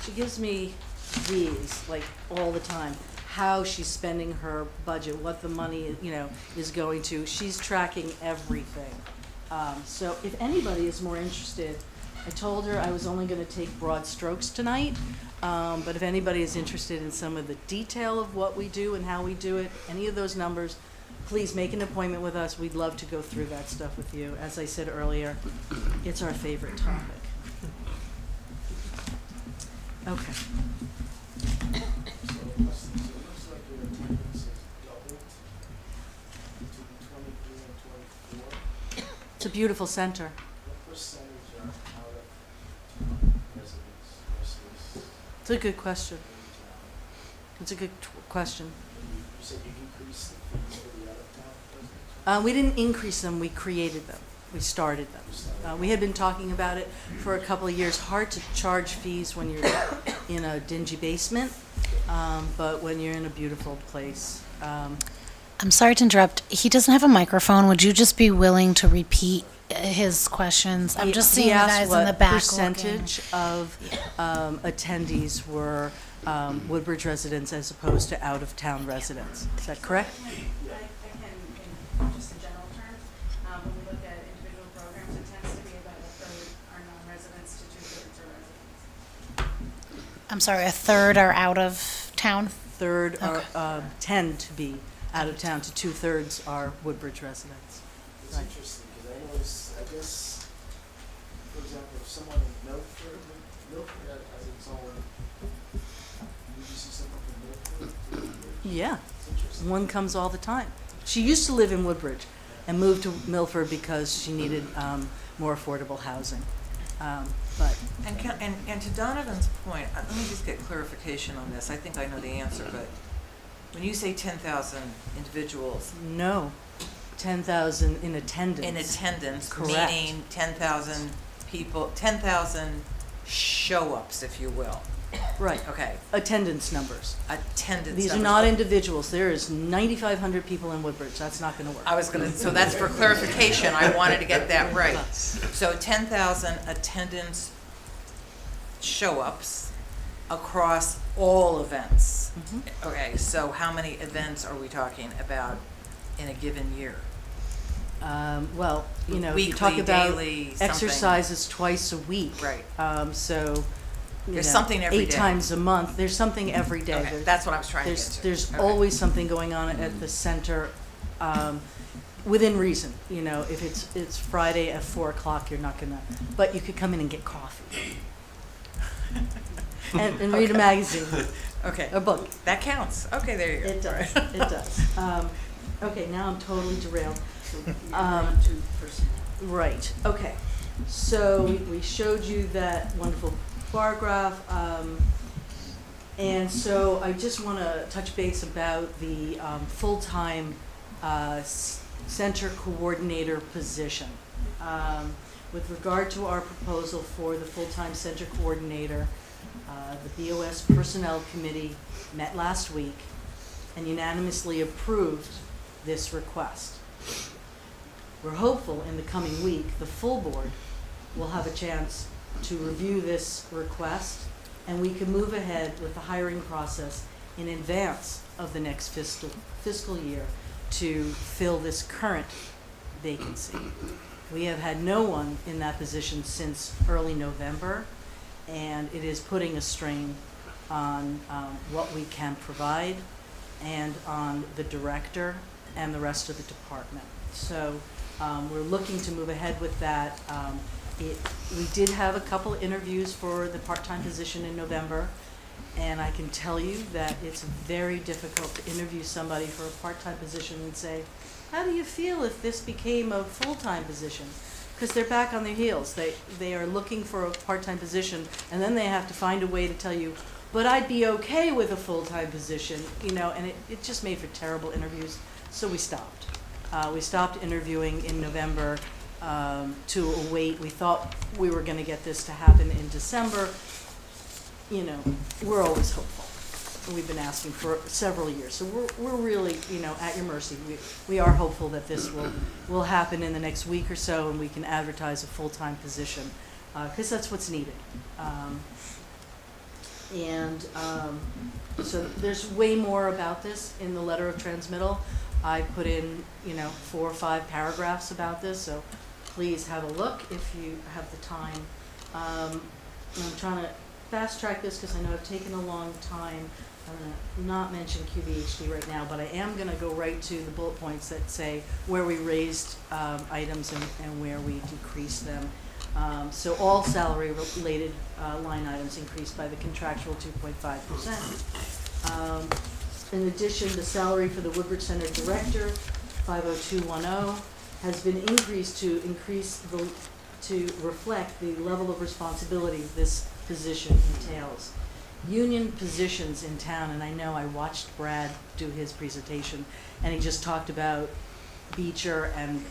she gives me these like all the time, how she's spending her budget, what the money, you know, is going to. She's tracking everything. So if anybody is more interested, I told her I was only going to take broad strokes tonight, but if anybody is interested in some of the detail of what we do and how we do it, any of those numbers, please make an appointment with us. We'd love to go through that stuff with you. As I said earlier, it's our favorite topic. Okay. So it looks like your attendance has doubled between 23 and 24. It's a beautiful center. What percentage are out of town residents versus It's a good question. in town? It's a good question. You said you increased the fees for the out of town residents? We didn't increase them, we created them. We started them. We had been talking about it for a couple of years. Hard to charge fees when you're in a dingy basement, but when you're in a beautiful place. I'm sorry to interrupt. He doesn't have a microphone. Would you just be willing to repeat his questions? I'm just seeing He you asked guys in the what back percentage of attendees were Woodbridge residents as opposed to out-of-town residents. Is that correct? I can, in just in general terms, when we look at individual programs, it tends to be about a third are non-residents to two-thirds are residents. I'm sorry, a third are out of town? Third are, Okay. tend to be out-of-town to two-thirds are Woodbridge residents. It's Right. interesting, because I noticed, I guess, for example, if someone in Milford has its own, you see someone from Milford? Yeah, It's interesting. one comes all the time. She used to live in Woodbridge and moved to Milford because she needed more affordable housing. But And to Donovan's point, let me just get clarification on this. I think I know the answer, but when you say 10,000 individuals no, 10,000 in attendance. in attendance, Correct. meaning 10,000 people, 10,000 show-ups, if you will. Right, Okay, attendance numbers. attendance These are numbers. not individuals. There is 9,500 people in Woodbridge. That's not going to work. I was gonna, so that's for clarification, I wanted to get that right. So 10,000 attendance show-ups across all events. Mhm. Okay, so how many events are we talking about in a given year? Well, you know, you Weekly, talk about daily, something. exercises twice a week. Right. So, you There's know, something every 8 day. times a month. There's something every day. Okay, There- that's what I was trying to get There's, to. there's Okay. always something going on at the center, within reason. You know, if it's Friday at 4 o'clock, you're not gonna, but you could come in and get coffee. And read a Okay. magazine, Okay, a book. that counts. Okay, there you go. It does, it does. Okay, now I'm totally derailed. Right, okay. So we showed you that wonderful bar graph. And so I just want to touch base about the full-time center coordinator position. With regard to our proposal for the full-time center coordinator, the BOS Personnel Committee met last week and unanimously approved this request. We're hopeful in the coming week, the full board will have a chance to review this request, and we can move ahead with the hiring process in advance of the next fiscal year to fill this current vacancy. We have had no one in that position since early November, and it is putting a strain on what we can provide and on the director and the rest of the department. So we're looking to move ahead with that. We did have a couple interviews for the part-time position in November, and I can tell you that it's very difficult to interview somebody for a part-time position and say, how do you feel if this became a full-time position? Because they're back on their heels. They are looking for a part-time position, and then they have to find a way to tell you, but I'd be okay with a full-time position, you know, and it just made for terrible interviews, so we stopped. We stopped interviewing in November to await. We thought we were going to get this to happen in December. You know, we're always hopeful. We've been asking for several years, so we're really, you know, at your mercy. We are hopeful that this will happen in the next week or so, and we can advertise a full-time position, because that's what's needed. So there's way more about this in the letter of transmittal. I put in, you know, 4 or 5 paragraphs about this, so please have a look if you have the time. I'm trying to fast track this because I know I've taken a long time. I'm going to not mention QBHD right now, but I am going to go right to the bullet points that say where we raised items and where we decreased them. So all salary-related line items increased by the contractual 2.5%. In addition, the salary for the Woodbridge Center Director, 50210, has been increased to reflect the level of responsibility this position entails. Union positions in town, and I know I watched Brad do his presentation, and he just talked about Beecher, and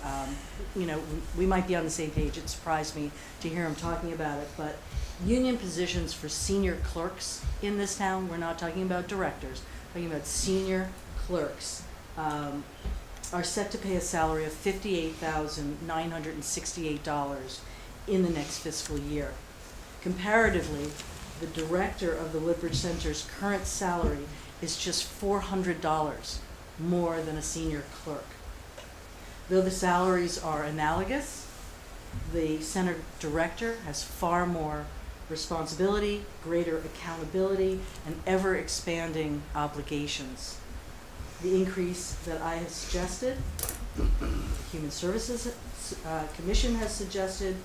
we might be on the same page. It surprised me to hear him talking about it, but union positions for senior clerks in this town, we're not talking about directors, we're talking about senior clerks, are set to pay a salary of $58,968 in the next fiscal year. Comparatively, the director of the Woodbridge Center's current salary is just $400 more than a senior clerk. Though the salaries are analogous, the center director has far more responsibility, greater accountability, and ever-expanding obligations. The increase that I have suggested, the Human Services Commission has suggested,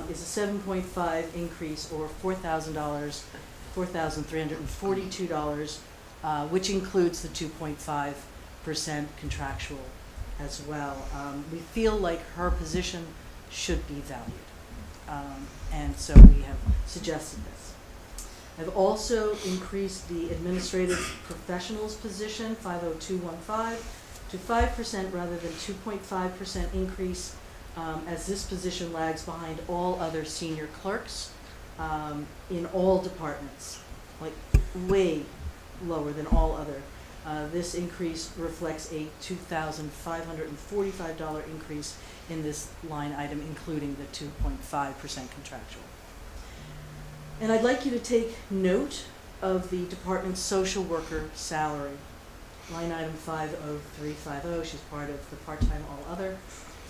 is a 7.5 increase, or $4,342, which includes the 2.5% contractual as well. We feel like her position should be valued, and so we have suggested this. I've also increased the administrative professionals position, 50215, to 5% rather than 2.5% increase, as this position lags behind all other senior clerks in all departments, like way lower than all other. This increase reflects a $2,545 increase in this line item, including the 2.5% contractual. And I'd like you to take note of the department's social worker salary. Line item 50350, she's part of the part-time all other.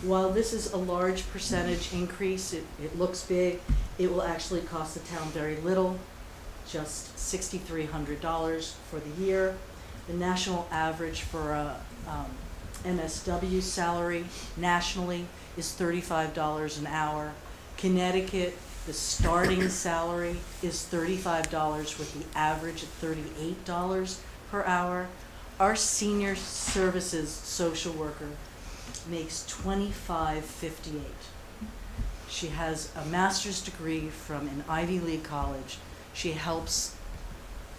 While this is a large percentage increase, it looks big, it will actually cost the town very little, just $6,300 for the year. The national average for a MSW salary nationally is $35 an hour. Connecticut, the starting salary is $35 with the average at $38 per hour. Our senior services social worker makes $25.58. She has a master's degree from an Ivy League college. She helps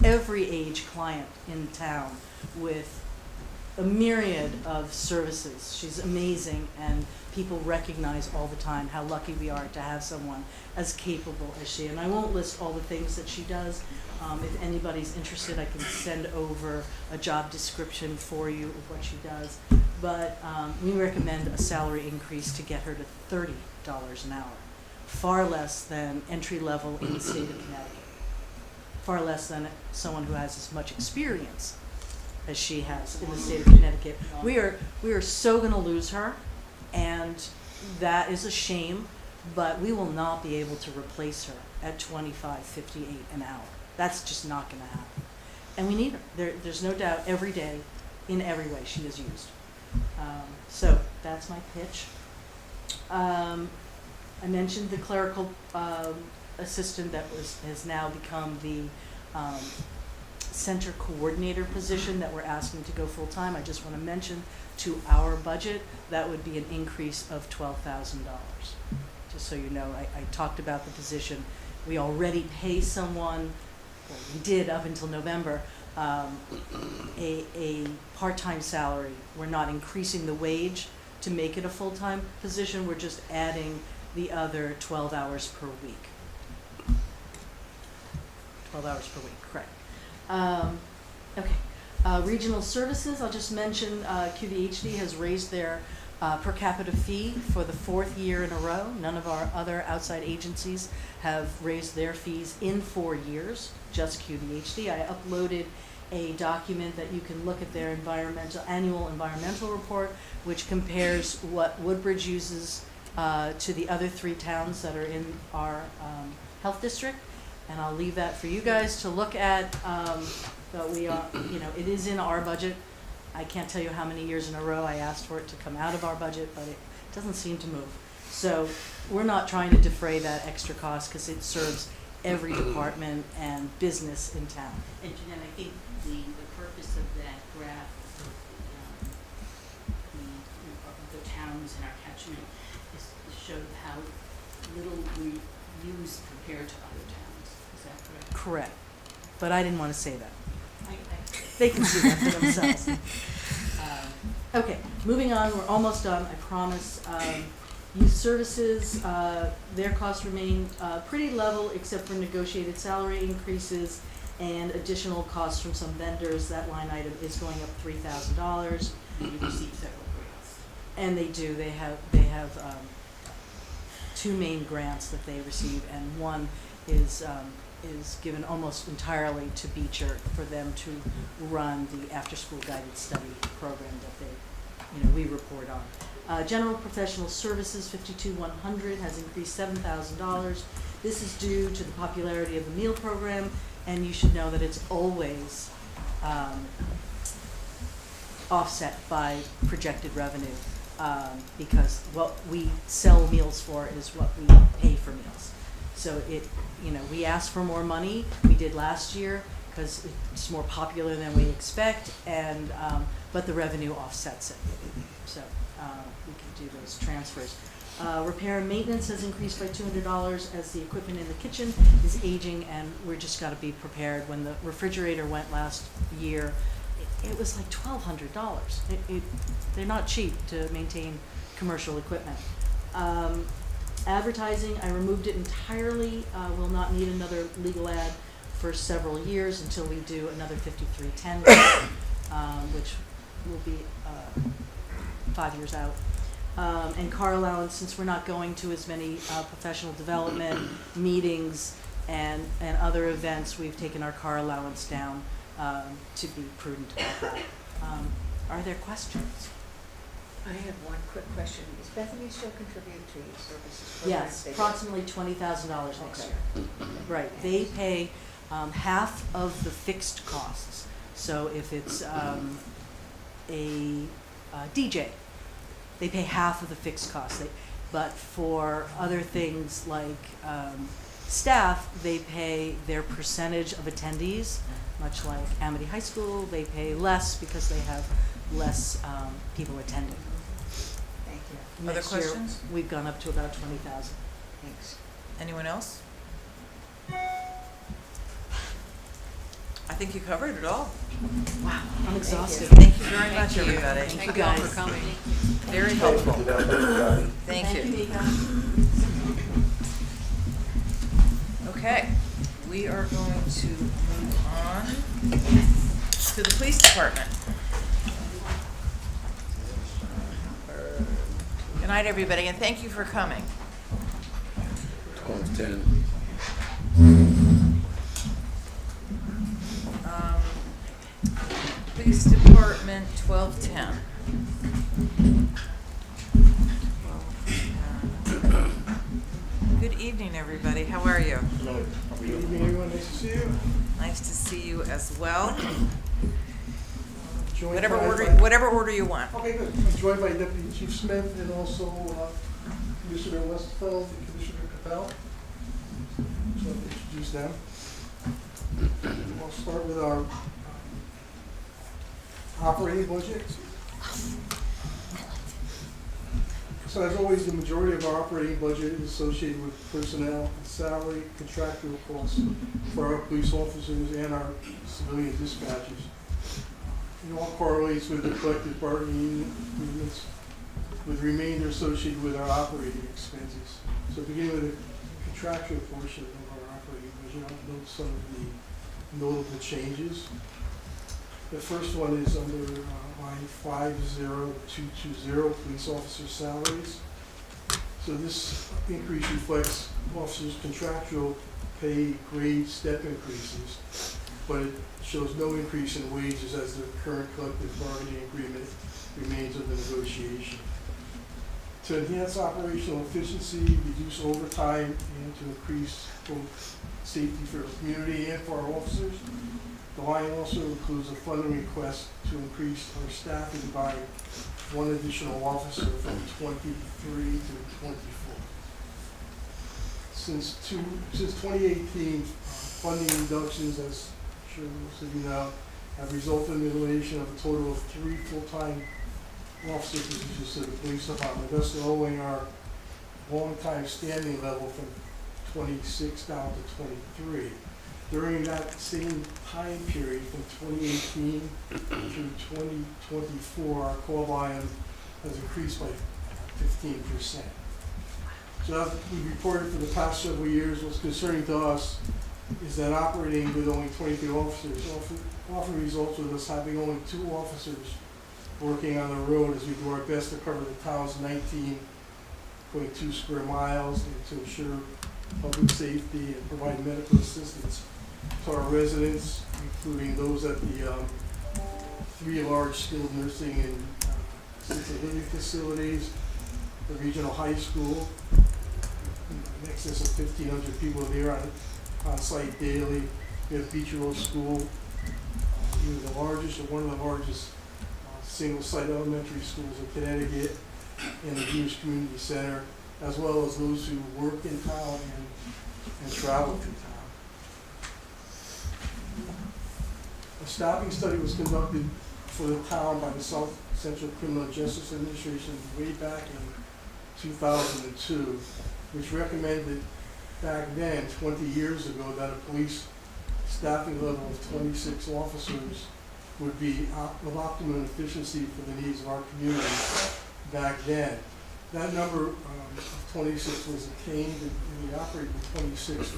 every age client in town with a myriad of services. She's amazing, and people recognize all the time how lucky we are to have someone as capable as she. And I won't list all the things that she does. If anybody's interested, I can send over a job description for you of what she does. But we recommend a salary increase to get her to $30 an hour, far less than entry level in the state of Connecticut, far less than someone who has as much experience as she has in the state of Connecticut. We are so going to lose her, and that is a shame, but we will not be able to replace her at $25.58 an hour. That's just not going to happen. And we need her. There's no doubt every day, in every way, she is used. So that's my pitch. I mentioned the clerical assistant that has now become the center coordinator position that we're asking to go full-time. I just want to mention, to our budget, that would be an increase of $12,000. Just so you know, I talked about the position. We already pay someone, well, we did up until November, a part-time salary. We're not increasing the wage to make it a full-time position. We're just adding the other 12 hours per week. 12 hours per week, correct. Okay. Regional services, I'll just mention QVHD has raised their per capita fee for the 4th year in a row. None of our other outside agencies have raised their fees in 4 years, just QVHD. I uploaded a document that you can look at their annual environmental report, which compares what Woodbridge uses to the other 3 towns that are in our health district. And I'll leave that for you guys to look at. But we are, it is in our budget. I can't tell you how many years in a row I asked for it to come out of our budget, but it doesn't seem to move. So we're not trying to defray that extra cost because it serves every department and business in town. And Jeanette, I think the purpose of that graph of the towns in our catchment is to show how little we use compared to other towns. Is that correct? Correct. But I didn't want to say that. I They can see that for themselves. Okay, moving on, we're almost done, I promise. Youth services, their costs remain pretty level except for negotiated salary increases and additional costs from some vendors. That line item is going up $3,000. you receive several grants. And they do, they have two main grants that they receive, and one is given almost entirely to Beecher for them to run the after-school guided study program that we report on. General professional services, 52,100, has increased $7,000. This is due to the popularity of the meal program, and you should know that it's always offset by projected revenue, because what we sell meals for is what we pay for meals. So we asked for more money. We did last year because it's more popular than we expect, and but the revenue offsets it. So we can do those transfers. Repair and maintenance has increased by $200 as the equipment in the kitchen is aging, and we're just got to be prepared. When the refrigerator went last year, it was like $1,200. They're not cheap to maintain commercial equipment. Advertising, I removed it entirely. Will not need another legal ad for several years until we do another 5310, which will be 5 years out. And car allowance, since we're not going to as many professional development meetings and other events, we've taken our car allowance down to be prudent about that. Are there questions? I have one quick question. Does Bethany still contribute to youth services? program? Yes, They do. approximately $20,000 next Okay. year. Right, they pay half of the fixed costs. So if it's a DJ, they pay half of the fixed costs. But for other things like staff, they pay their percentage of attendees, much like Amity High School. They pay less because they have less people attending. Thank you. Other Next year, questions? we've gone up to about 20,000. Thanks. Anyone else? I think you covered it all. Wow, I'm exhausted. Thank you very much, everybody. Thank you all for coming. Very helpful. Thank you. Mika. Okay, we are going to move on to the police department. Good night, everybody, and thank you for coming. 12:10. Police department, 1210. Good evening, everybody. How are you? Good evening, everyone. Nice to see you. Nice to see you as well. Joined Whatever order you want. Okay, good. I'm joined by Deputy Chief Smith and also Commissioner Westfeld and Commissioner Capel. So I'll introduce them. I'll start with our operating budget. So as always, the majority of our operating budget is associated with personnel, salary, contractual costs for our police officers and our civilian dispatchers. It all correlates with the collective bargaining agreements, with remainder associated with our operating expenses. So beginning with the contractual portion of our operating budget, I'll note some of the notable changes. The first one is under line 50220, police officer salaries. So this increase reflects officers' contractual pay grade step increases, but it shows no increase in wages as the current collective bargaining agreement remains under negotiation. To enhance operational efficiency, reduce overtime, and to increase both safety for the community and for our officers, the line also includes a funding request to increase our staffing by one additional officer from 23 to 24. Since 2018, funding reductions, as I'm sure most of you know, have resulted in the elimination of a total of 3 full-time officer positions to the police department, thus lowering our long-time standing level from 26 down to 23. During that same time period, from 2018 through 2024, our call volume has increased by 15%. So as we reported for the past several years, what's concerning to us is that operating with only 23 officers often results with us having only 2 officers working on the road as we do our best to cover the town's 19.2 square miles and to ensure public safety and provide medical assistance to our residents, including those at the 3 large skilled nursing and assisted living facilities, the regional high school, in excess of 1,500 people there on site daily. We have Beach Road School, either the largest or one of the largest single-site elementary schools in Connecticut, and the Jewish Community Center, as well as those who work in town and travel through town. A staffing study was conducted for the town by the South Central Criminal Justice Administration way back in 2002, which recommended back then, 20 years ago, that a police staffing level of 26 officers would be of optimum efficiency for the needs of our community back then. That number of 26 was attained, and we operated with 26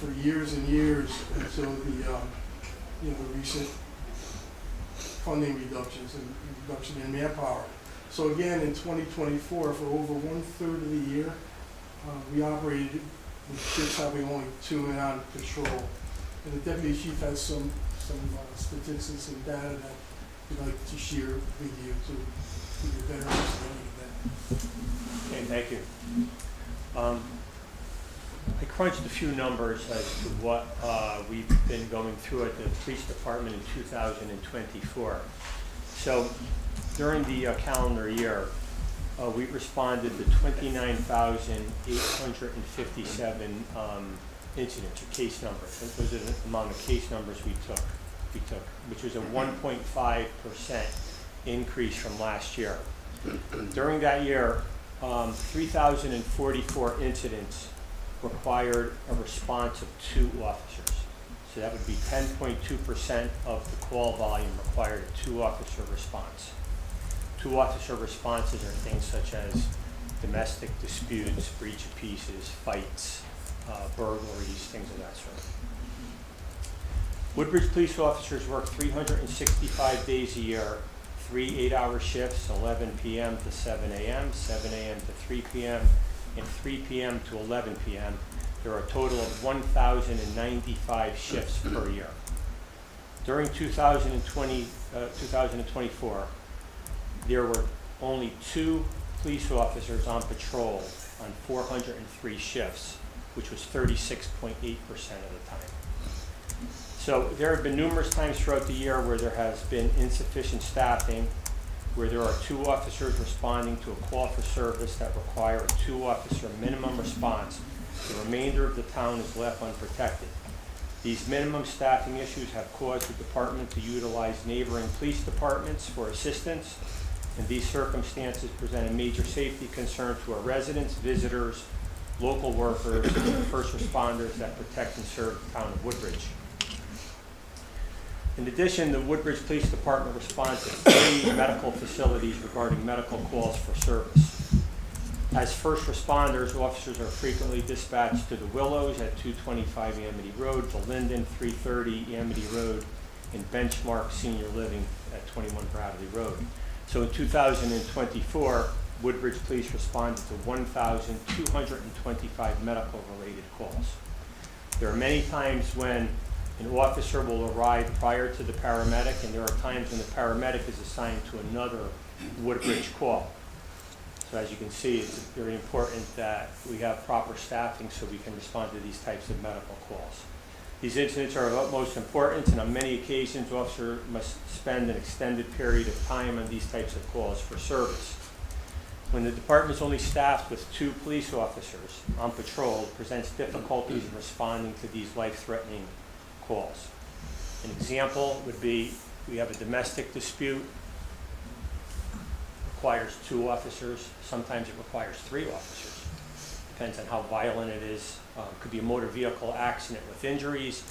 for years and years until the recent funding reductions and reduction in manpower. So again, in 2024, for over 1/3 of the year, we operated with shifts having only 2 men on patrol. And the deputy chief has some statistics and data that we'd like to share with you to give you a better understanding of that. Okay, thank you. I crunched a few numbers as to what we've been going through at the police department in 2024. So during the calendar year, we responded to 29,857 incidents or case numbers. Those are the amount of case numbers we took, which was a 1.5% increase from last year. During that year, 3,044 incidents required a response of 2 officers. So that would be 10.2% of the call volume required a 2-officer response. 2-officer responses are things such as domestic disputes, breach of pieces, fights, burglaries, things of that sort. Woodbridge police officers work 365 days a year, 3 8-hour shifts, 11 p.m. to 7 a.m., 7 a.m. to 3 p.m., and 3 p.m. to 11 p.m. There are a total of 1,095 shifts per year. During 2024, there were only 2 police officers on patrol on 403 shifts, which was 36.8% of the time. So there have been numerous times throughout the year where there has been insufficient staffing, where there are 2 officers responding to a call for service that require a 2-officer minimum response. The remainder of the town is left unprotected. These minimum staffing issues have caused the department to utilize neighboring police departments for assistance, and these circumstances present a major safety concern to our residents, visitors, local workers, and first responders that protect and serve the town of Woodbridge. In addition, the Woodbridge Police Department responds to 3 medical facilities regarding medical calls for service. As first responders, officers are frequently dispatched to the Willows at 225 Amity Road, the Linden 330 Amity Road, and Benchmark Senior Living at 21 Bradley Road. So in 2024, Woodbridge Police responded to 1,225 medical-related calls. There are many times when an officer will arrive prior to the paramedic, and there are times when the paramedic is assigned to another Woodbridge call. So as you can see, it's very important that we have proper staffing so we can respond to these types of medical calls. These incidents are of utmost importance, and on many occasions, officers must spend an extended period of time on these types of calls for service. When the department is only staffed with 2 police officers on patrol, it presents difficulties in responding to these life-threatening calls. An example would be, we have a domestic dispute, requires 2 officers, sometimes it requires 3 officers. Depends on how violent it is. Could be a motor vehicle accident with injuries,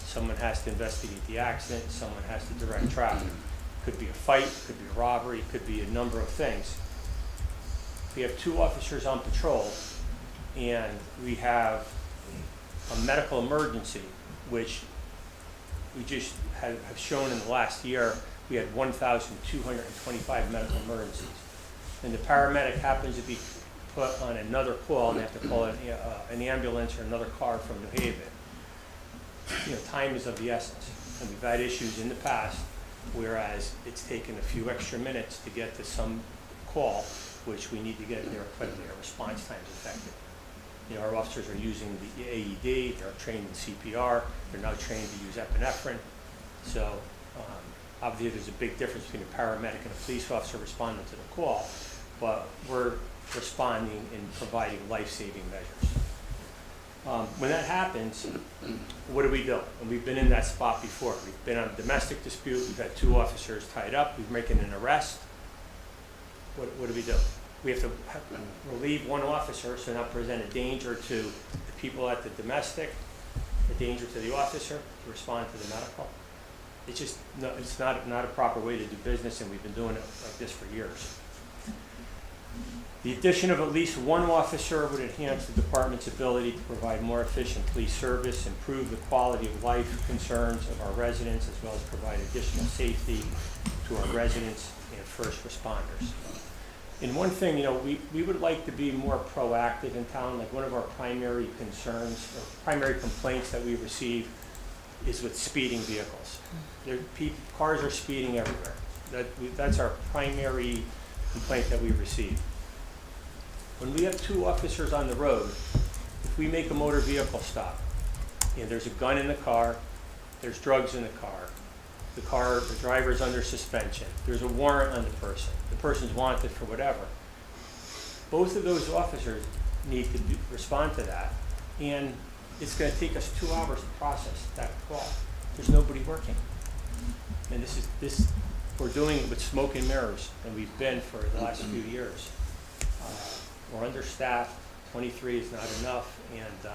someone has to investigate the accident, someone has to direct traffic. Could be a fight, could be a robbery, could be a number of things. We have 2 officers on patrol, and we have a medical emergency, which we just have shown in the last year, we had 1,225 medical emergencies. And the paramedic happens to be put on another call, and they have to call an ambulance or another car from New Haven. You know, time is of the essence. And we've had issues in the past, whereas it's taken a few extra minutes to get to some call, which we need to get there quickly. Our response time is effective. You know, our officers are using the AED, they're trained in CPR, they're now trained to use epinephrine. So obviously there's a big difference between a paramedic and a police officer responding to the call, but we're responding and providing life-saving measures. When that happens, what do we do? And we've been in that spot before. We've been on a domestic dispute, we've had 2 officers tied up, we've making an arrest. What do we do? We have to relieve 1 officer, so not present a danger to the people at the domestic, a danger to the officer, to respond to the medical. It's just, no, it's not a proper way to do business, and we've been doing it like this for years. The addition of at least 1 officer would enhance the department's ability to provide more efficient police service, improve the quality of life concerns of our residents, as well as provide additional safety to our residents and first responders. And one thing, you know, we would like to be more proactive in town. Like, one of our primary concerns or primary complaints that we receive is with speeding vehicles. Cars are speeding everywhere. That's our primary complaint that we receive. When we have 2 officers on the road, if we make a motor vehicle stop, and there's a gun in the car, there's drugs in the driver's under suspension, there's a warrant on the person's wanted for whatever, both of those officers need to respond to that, and it's going to take us 2 hours to process that call. There's nobody working. And we're doing it with smoke and mirrors, and we've been for the last few years. We're understaffed, 23 is not enough, and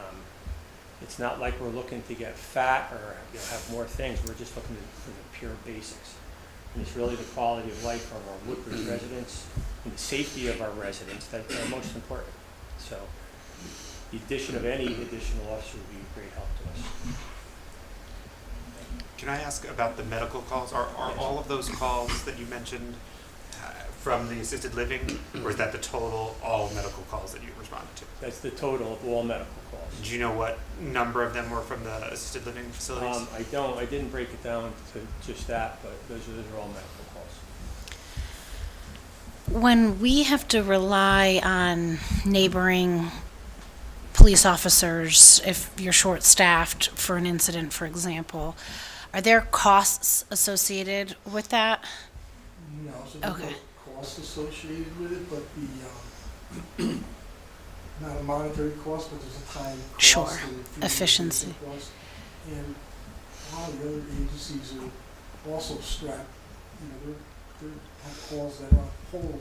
it's not like we're looking to get fat or have more things. We're just looking for the pure basics. And it's really the quality of life of our Woodbridge residents and the safety of our residents that are most important. So the addition of any additional officer would be a great help to us. Can I ask about the medical calls? Are all of those calls that you mentioned from the assisted living, or is that the total all medical calls that you responded to? That's the total of all medical calls. Do you know what number of them were from the assisted living facilities? I don't. I didn't break it down to just that, but those are all medical calls. When we have to rely on neighboring police officers, if you're short-staffed for an incident, for example, are there costs associated with that? No, so there's Okay. no cost associated with it, but the, not a monetary cost, but there's a time cost. Sure. and a Efficiency. cost. And a lot of the other agencies are also strapped, they have calls that are on hold.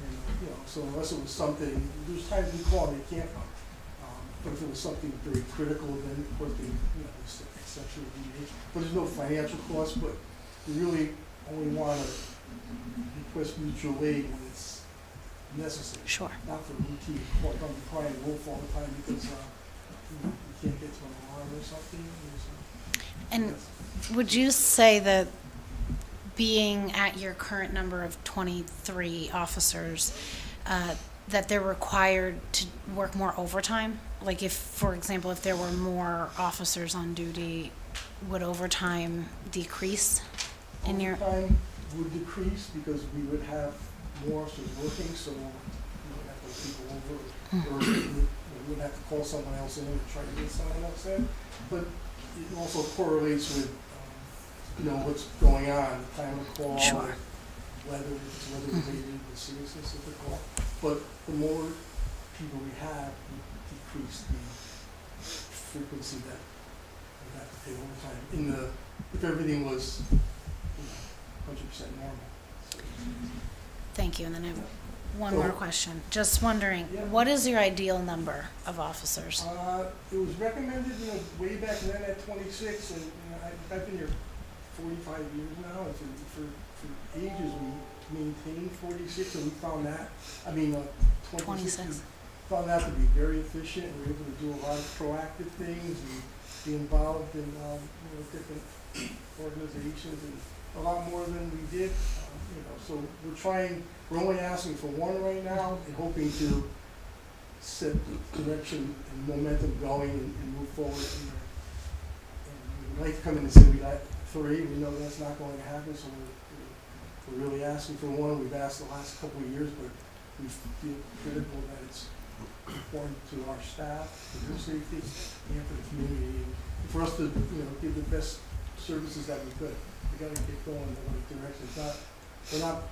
And, so unless it was something, there's times we call and they can't come. But if it was something very critical, then of course they, it's exceptional deviation. But there's no financial cost, but we really only want to request mutual aid when it's necessary. Sure. Not for routine call, don't be crying wolf all the time because you can't get to an alarm or something. And would you say that being at your current number of 23 officers, that they're required to work more overtime? Like, if, for example, if there were more officers on duty, would overtime decrease in your? Overtime would decrease because we would have more officers working, so we wouldn't have to people over, or we wouldn't have to call someone else in and try to get someone else in. But it also correlates with, what's going on, the time of call, Sure. whether it's weather related, the seriousness of the call. But the more people we have, we decrease the frequency that we have to pay overtime. If everything was 100% normal. Thank you, and then I have one more So- question. Just wondering, Yeah. what is your ideal number of officers? It was recommended, way back then at 26, and I've been here 45 years now, and for ages we maintained 46, and we found that, 26, 26. we found that to be very efficient, and we were able to do a lot of proactive things, and be involved in, different organizations, and a lot more than we did, so we're only asking for one right now, and hoping to set direction and momentum going and move forward. And we'd like to come in and say we got 3. We know that's not going to happen, so we're really asking for 1. We've asked the last couple of years, but we feel critical that it's important to our staff, for their safety, and for the community, and for us to give the best services that we could. We got to get going in the right direction. We're not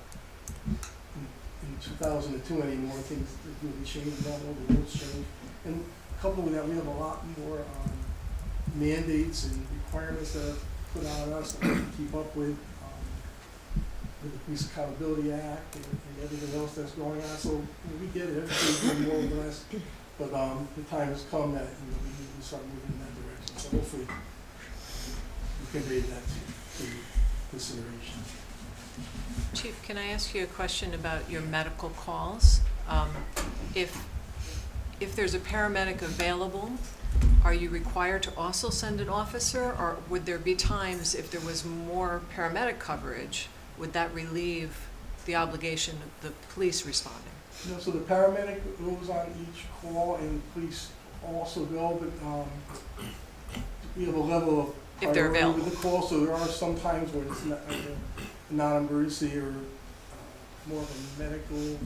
in 2002 anymore. Things have really changed all over, the world's changed. And coupled with that, we have a lot more mandates and requirements that are put on us that we have to keep up with the Police Accountability Act and everything else that's going on. So we get it, everything's more or less, but the time has come that we need to start moving in that direction. So hopefully we can raise that to consideration. Chief, can I ask you a question about your medical calls? If there's a paramedic available, are you required to also send an officer, or would there be times if there was more paramedic coverage, would that relieve the obligation of the police responding? So the paramedic goes on each call, and the police also go, but we have a level of If they're priority available. with the call, so there are some times when it's not a non-emergency or more of a medical,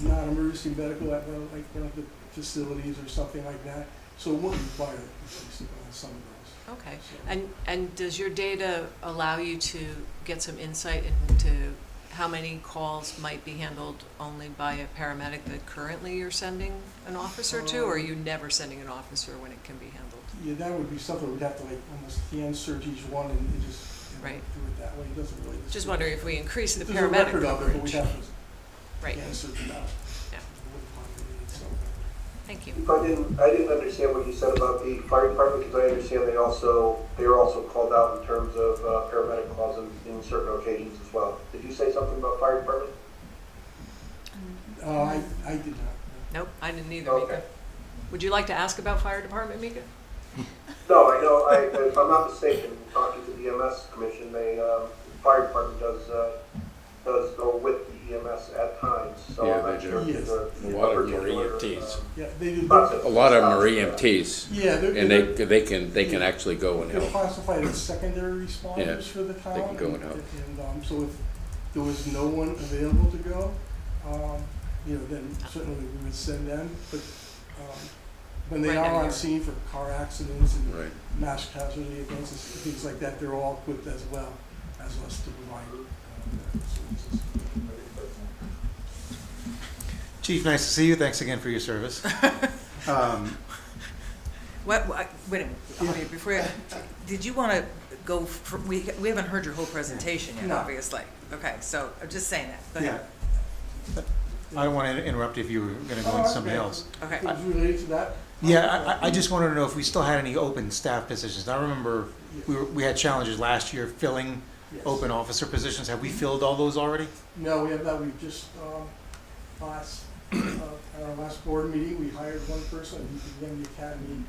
non-emergency medical at like one of the facilities or something like that. So it wouldn't require the police to go on some of those. Okay, So- and does your data allow you to get some insight into how many calls might be handled only by a paramedic that currently you're sending an officer to, or are you never sending an officer when it can be handled? Yeah, that would be something we'd have to almost hand search each one and just Right. do it that way. It doesn't really. Just wondering if we increase the There's a paramedic record of it, but we coverage. have to Right, hand search it out. yeah, thank you. If I didn't understand what you said about the fire department, because I understand they are also called out in terms of paramedic calls in certain occasions as well. Did you say something about fire department? I did not. Nope, I didn't either, Okay. Mika. Would you like to ask about fire department, Mika? No, I know, if I'm not mistaken, talking to the EMS commission, the fire department does go with the EMS at times, so Yeah, I'm not they sure do. if there's A lot of them are particular, EMTs. Yeah, they do. process. A lot of them are EMTs, Yeah, and they can actually go and They're help. classified as secondary responders Yeah, for the town. they can go and help. And so if there was no one available to go, then certainly we would send them. But when they Right, are now on you're- scene for car accidents and Right. mass casualty events and things like that, they're all equipped as well as us to provide services. Chief, nice to see you. Thanks again for your service. Wait a minute, before you, did you want to go, we haven't heard your whole presentation yet, No. obviously. Okay, so I'm just saying that. Go Yeah. ahead. I don't want to interrupt if you were going to go Oh, into something okay. else. Okay. It was related to that? Yeah, I just wanted to know if we still had any open staff positions. I remember we had challenges last year filling Yes. open officer positions. Have we filled all those already? No, we have not. We just, at our last board meeting, we hired one person who began the academy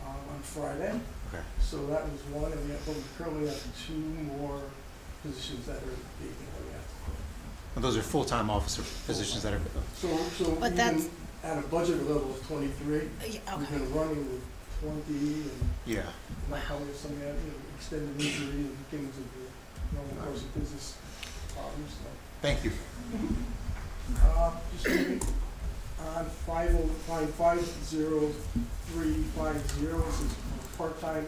on Friday. Okay. So that was one, and we currently have 2 more positions that are vacant that we have to fill. And those are full-time officer positions that are, So But that's- even at a budget level of 23, Yeah, we've okay. been running with 20 and yeah. not counting some extended injury and things of the normal course of business problems. So. Thank you. Just maybe on 50350, this is part-time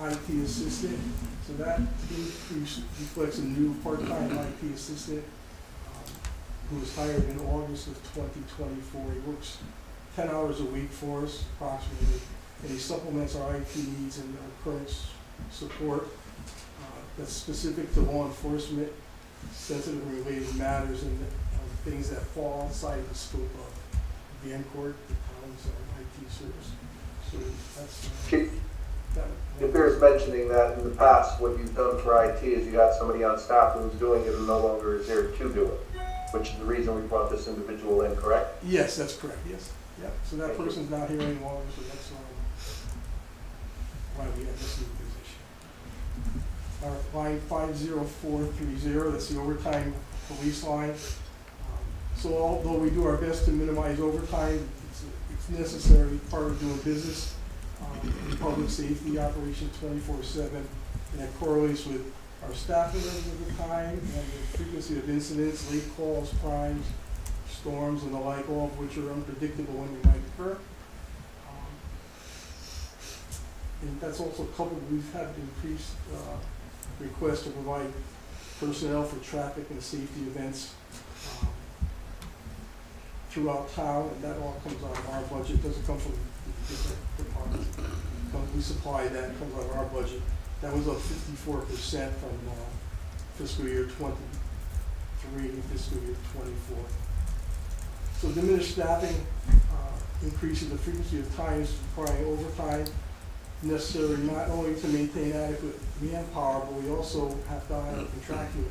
IT assistant. So that increase reflects a new part-time IT assistant who was hired in August of 2024. He works 10 hours a week for us approximately, and he supplements our IT needs and our current support that's specific to law enforcement, sensitive and related matters, and things that fall outside the scope of the Court, the town's IT service. So that's It bears mentioning that in the past, what you've done for IT is you got somebody on staff who was doing it and no longer is there to do it, which is the reason we brought this individual in, correct? Yes, that's correct, yes. Yep. So that person's not here any longer, so that's why we have this new position. Our line 50430, that's the overtime police line. So although we do our best to minimize overtime, it's necessary part of doing business in public safety operation 24/7, and it correlates with our staffing levels at the time and the frequency of incidents, late calls, crimes, storms, and the like, all of which are unpredictable when they might occur. And that's also coupled, we've had increased requests to provide personnel for traffic and safety events throughout town, and that all comes out of our budget. It doesn't come from the different departments. We supply that, it comes out of our budget. That was up 54% from fiscal year 23 to fiscal year 24. So diminished staffing increases the frequency of times requiring overtime, necessary not only to maintain adequate manpower, but we also have to honor contractual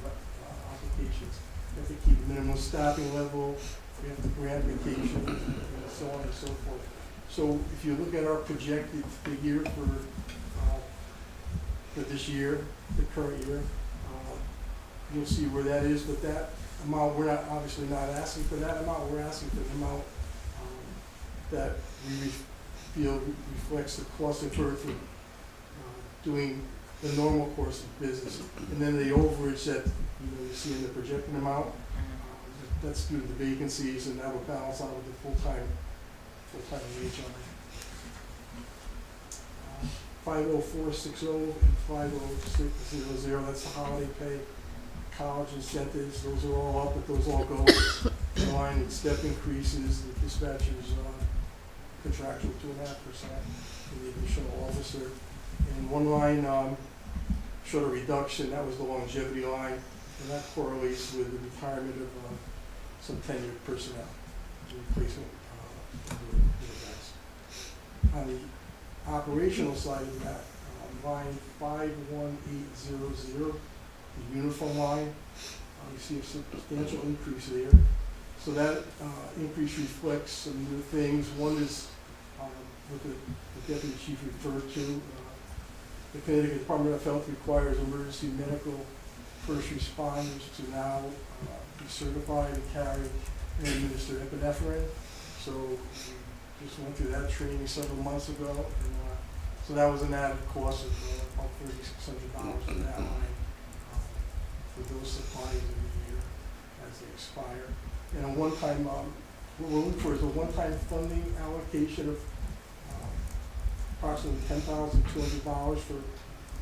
obligations. We have to keep a minimum staffing level, we have to grant vacation, and so on and so forth. So if you look at our projected figure for this year, the current year, you'll see where that is. But that amount, we're not obviously not asking for that amount. We're asking for the amount that we feel reflects the cost incurred for doing the normal course of business. And then the overage that you see in the projected amount, that's due to the vacancies, and that will balance out with the full-time wage on it. 50460 and 50600, that's the holiday pay, college incentives, those are all up, but those all go in line with step increases, the dispatcher's contractual 2.5%, and the additional officer. And one line showed a reduction, that was the longevity line, and that correlates with the retirement of some tenured personnel, the replacement of the guys. On the operational side of that, line 51800, the uniform line, you see a substantial increase there. So that increase reflects some new things. One is what the Deputy Chief referred to. The Connecticut Department of Health requires emergency medical first responders to now be certified and carry and administer epinephrine. So we just went through that training several months ago, and so that was an added cost of about $3,600 for that line for those supplies in the year as they expire. And a one-time, what we're looking for is a one-time funding allocation of approximately $10,200 for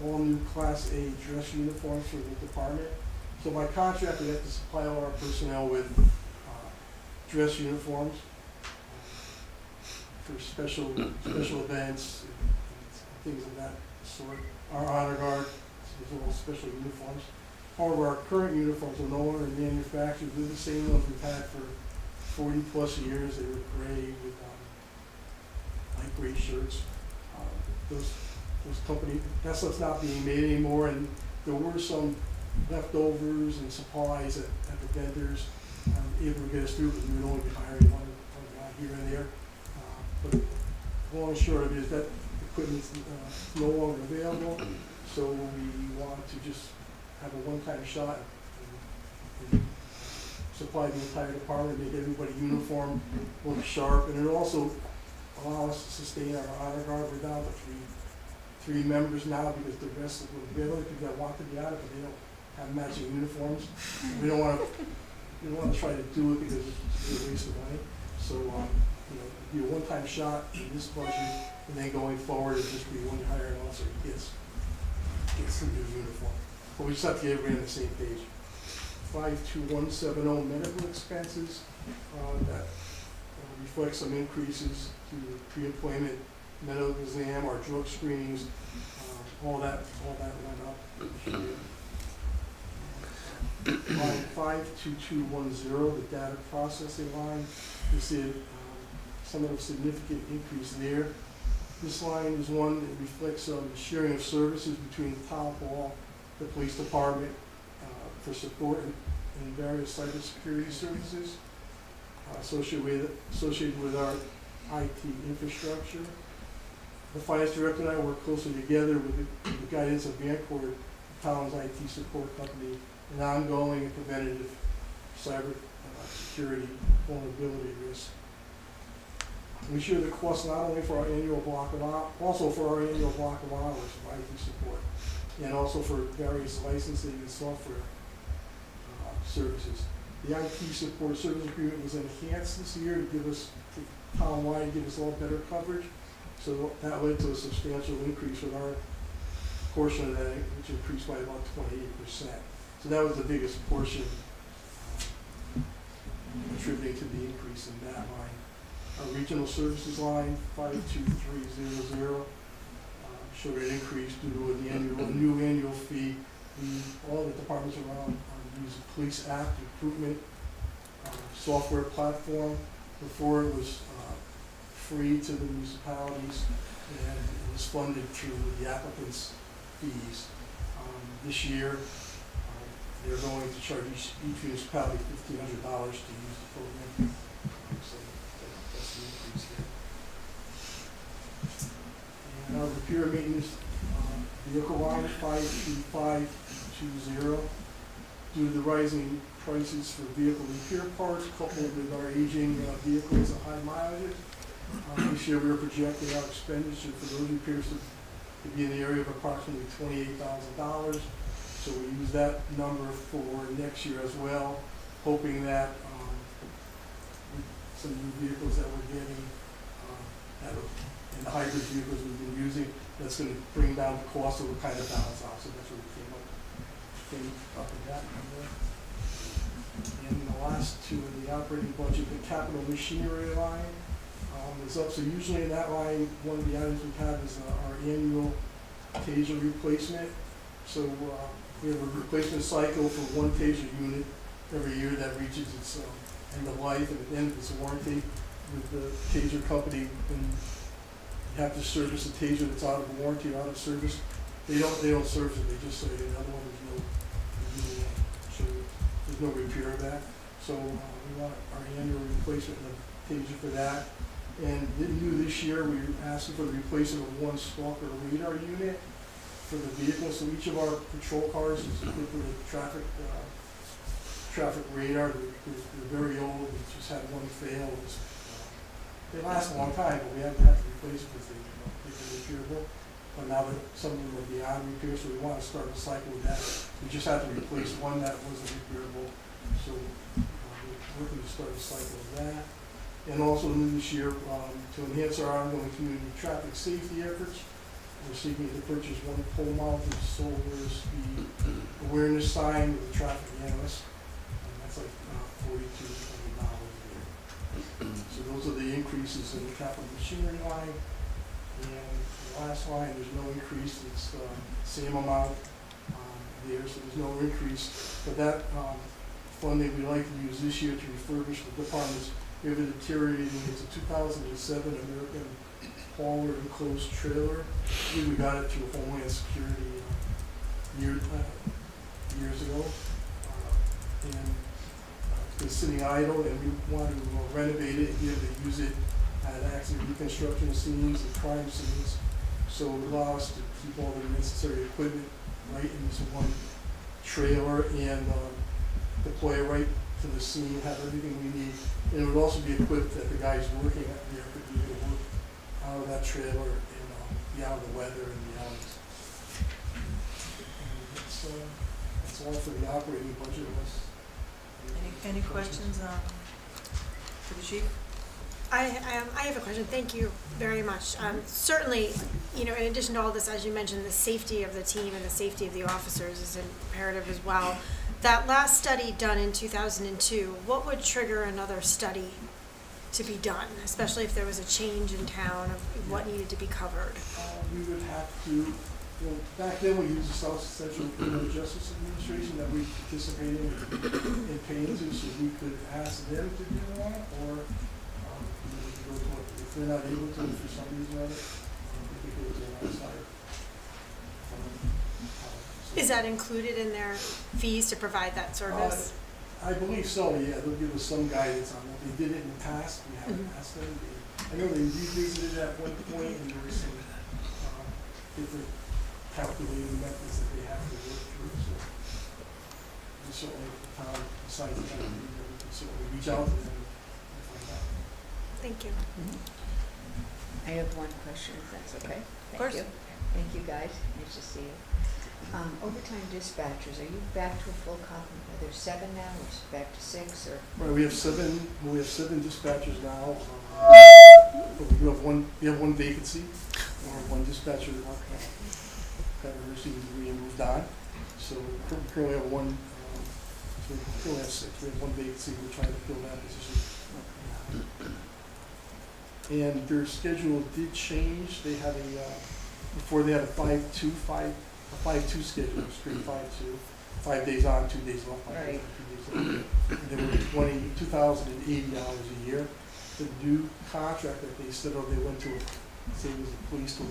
all new Class A dress uniforms for the department. So by contract, we have to supply all our personnel with dress uniforms for special events and things of that sort. Our honor guard, those are all special uniforms. However, our current uniforms are no longer manufactured. They're the same ones we've had for 40 plus years. They were gray with light gray shirts. Those companies, that stuff's not being made anymore, and there were some leftovers and supplies at the vendors able to get us through, because we would only be hiring one guy here and there. But long and short of it is that equipment's no longer available, so we want to just have a one-time shot and supply the entire department, make everybody uniform, look sharp, and it also allow us to sustain our honor guard. We're down to three members now, because the rest of the other people that want to be out of it, they don't have matching uniforms. We don't want to try to do it because it's a waste of money. So be a one-time shot in this budget, and then going forward, it'll just be one hire an officer gets the new uniform. But we just have to get everybody on the same page. 52170 medical expenses, that reflects some increases to the pre-employment medical exam, our drug screenings, all that went up this year. Line 52210, the data processing line, we see some of the significant increase there. This line is one that reflects the sharing of services between the town hall, the police department, for support in various cybersecurity services associated with our IT infrastructure. The finance director and I work closely together with the guidance of Vancourt, the town's IT support company, and ongoing and preventative cyber security vulnerability risk. We share the cost not only for our annual block of also for our annual block of hours of IT support, and also for various licensing and software services. The IT support service agreement was enhanced this year to give us, town-wide, give us all better coverage. So that led to a substantial increase with our portion of that, which increased by about 28%. So that was the biggest portion contributing to the increase in that line. Our regional services line, 52300, showed an increase due to a new annual fee. All the departments around use a police app improvement software platform. Before it was free to the municipalities, and it was funded through the applicants' fees. This year, they're going to charge each municipality $1,500 to use the program. So that's the increase there. And our repair and maintenance vehicle line, 53520, due to the rising prices for vehicle repair parts coupled with our aging vehicles and high mileage. This year we are projecting our expenditure for those repairs to be in the area of approximately $28,000. So we use that number for next year as well, hoping that some new vehicles that we're getting, and the hybrid vehicles we've been using, that's going to bring down the cost, so we'll kind of balance out. So that's what we came up with that number. And the last two in the operating budget, the capital machinery line is up. So usually in that line, one of the items we have is our annual taser replacement. So we have a replacement cycle for one taser unit every year that reaches its end of life, and at the end of its warranty with the taser company, when you have to service a taser that's out of warranty or out of service, they don't service it. They just say another one there's no repair of that. So we want our annual replacement of taser for that. And new this year, we're asking for the replacement of one stalker radar unit for the vehicle. So each of our patrol cars is equipped with a traffic radar. They're very old. We just had one fail. They last a long time, but we haven't had to replace it because they're repairable. But now that some of them are beyond repair, so we want to start a cycle with that. We just had to replace one that wasn't repairable. So we're looking to start a cycle with that. And also this year, to enhance our ongoing community traffic safety efforts, we're seeking to purchase one pole-mounted solar speed awareness sign with a traffic analyst, and that's like $42 a year. So those are the increases in the capital machinery line. And the last line, there's no increase. It's the same amount there, so there's no increase. But that funding we like to use this year to refurbish the department's ever deteriorating. It's a 2007 American hauler enclosed trailer. We got it through Homeland Security years ago, and it's been sitting idle, and we want to renovate it and be able to use it at accident reconstruction scenes and crime scenes. So it allows us to keep all the necessary equipment right in this one trailer and deploy it right to the scene, have everything we need. And it would also be equipped that the guys working at there could be able to work out of that trailer and be out of the weather and the elements. And that's all for the operating budget. Any questions for the chief? I have a question. Thank you very much. Certainly, in addition to all this, as you mentioned, the safety of the team and the safety of the officers is imperative as well. That last study done in 2002, what would trigger another study to be done, especially if there was a change in town of what needed to be covered? We would have to, back then we used the South Central Criminal Justice Administration that we participated in paying to, so we could ask them to do one, or we could go to, if they're not able to for some reason or other, we could go to an outside. Is that included in their fees to provide that service? I believe so, yeah. They'll give us some guidance on that. They did it in the past. We haven't asked them. I know they revisited it at one point, and there were some different calculating methods that they have to work through. So we certainly, if the town decides to have we can certainly reach out to them and find out. Thank you. I have one question, if that's okay. Of course. Thank you. Thank you, guys. Nice to see you. Overtime dispatchers, are you back to a full complement? Are there 7 now, or is it back to 6, or? Right, we have seven dispatchers now. But we do have one vacancy, or one dispatcher that received a degree and moved on. So we currently have one, so we currently have 6. We have one vacancy. We're trying to fill that position. And their schedule did change. They had before they had a 5-2 schedule, straight 5-2, 5 days on, 2 days off, 5 days on, 2 days off. And they were 2,080 hours a year. The new contract that they set up, they went to say it was a police to a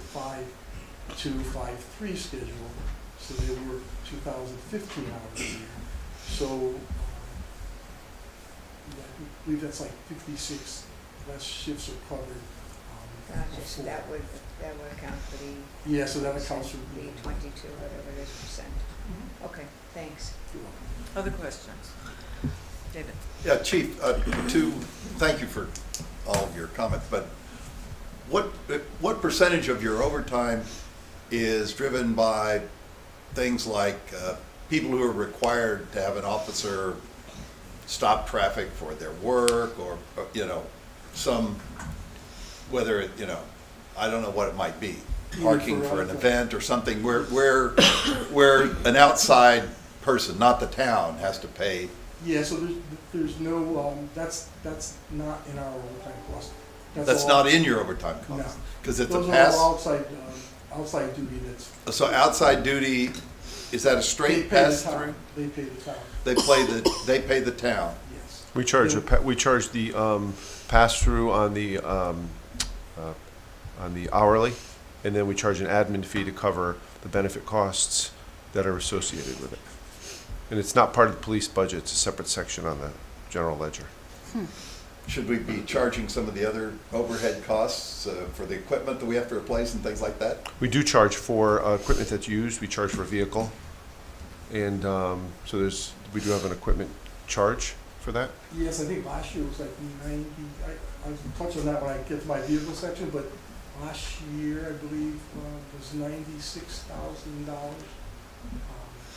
5-2, 5-3 schedule. So they were 2,015 hours a year. So I believe that's like 56 less shifts are covered. Gotcha, so that would account for the. Yeah, so that accounts for the 22, whatever it is, percent. Okay, thanks. Other questions? David? Yeah, Chief, thank you for all of your comments, but what percentage of your overtime is driven by things like people who are required to have an officer stop traffic for their work, or some, whether it, I don't know what it might be, parking for an event or something where an outside person, not the town, has to pay. Yeah, so there's no, that's not in our overtime cost. That's not in your overtime cost? No. Because it's Those a pass? are all outside duty that's. So outside duty, is that a straight pass-through? They pay the town. They pay the town? Yes. We charge the pass-through on the hourly, and then we charge an admin fee to cover the benefit costs that are associated with it. And it's not part of the police budget, it's a separate section on the general ledger. Should we be charging some of the other overhead costs for the equipment that we have to replace and things like that? We do charge for equipment that's used, we charge for a vehicle, and so we do have an equipment charge for that. Yes, I think last year was like 90, I'll touch on that when I get to my vehicle section, but last year, I believe, was $96,000.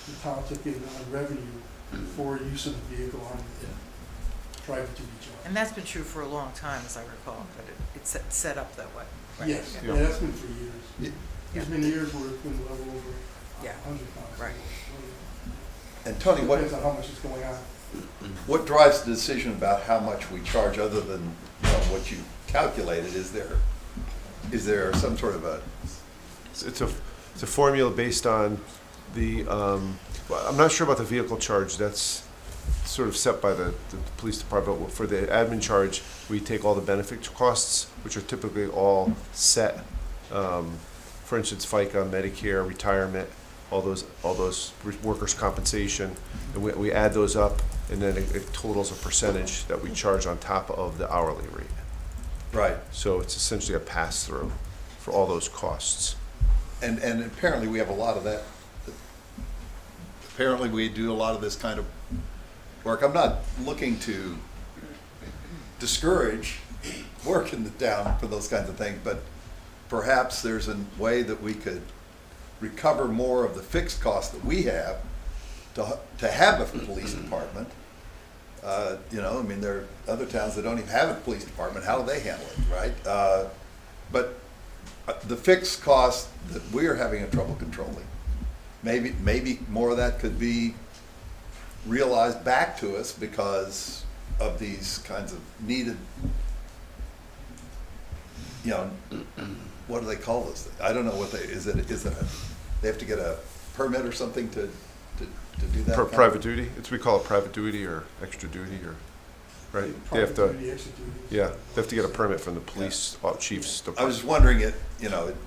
The town took in revenue for use of the vehicle on private duty job. And that's been true for a long time, as I recall, but it's set up that way. Right? Yes, Yeah. yeah, that's been for years. Yeah. There's been years where it's been well over Yeah. 100,000. Right. And Tony, Depends on how much is going on. what drives the decision about how much we charge other than what you calculated? Is there some sort of a? It's a formula based on the, well, I'm not sure about the vehicle charge, that's sort of set by the police department. But for the admin charge, we take all the benefit costs, which are typically all set. For instance, FICA, Medicare, retirement, all those workers' compensation, and we add those up, and then it totals a percentage that we charge on top of the hourly rate. Right. So it's essentially a pass-through for all those costs. And apparently we have a lot of that. Apparently we do a lot of this kind of work. I'm not looking to discourage work in the town for those kinds of things, but perhaps there's a way that we could recover more of the fixed costs that we have to have a police department You know, I mean, there are other towns that don't even have a police department. How do they handle it, right? But the fixed cost that we are having a trouble controlling, maybe more of that could be realized back to us because of these kinds of needed, you know, what do they call this thing? I don't know what is it they have to get a permit or something to do that? Private duty, we call it private duty or extra duty or, right? They have to, yeah, they have to get a permit from the police chief's department. I was wondering it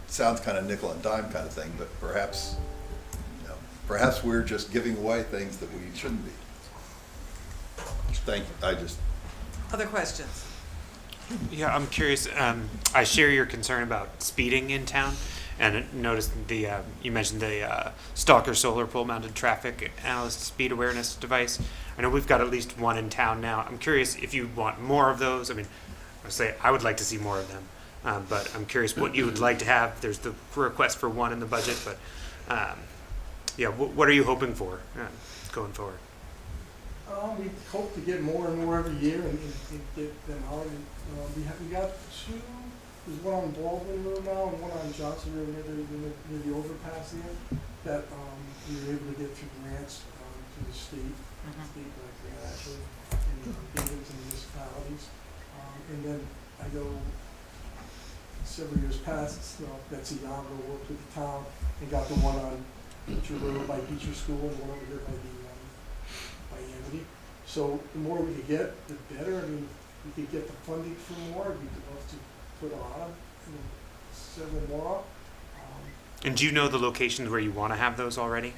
sounds kind of nickel and dime kind of thing, but perhaps we're just giving away things that we shouldn't be. Thank you, Other questions? Yeah, I'm curious. I share your concern about speeding in town, and noticed you mentioned the Stalker solar pole mounted traffic analyst speed awareness device. I know we've got at least one in town now. I'm curious if you want more of those. I mean, I would like to see more of them, but I'm curious what you would like to have. There's the request for one in the budget, but yeah, what are you hoping for going forward? We hope to get more and more every year and get them out. We got two. There's one on Baldwin Road now and one on Johnson Road near the overpass there that we were able to get through grants through the state grant actually, and buildings and municipalities. And then I know several years past, Betsy Yongo worked with the town and got the one on Beecher Road by Beecher School and one over here by Amity. So the more we could get, the better. I mean, we could get the funding for more. We'd love to put on several more. And do you know the locations where you want to have those already?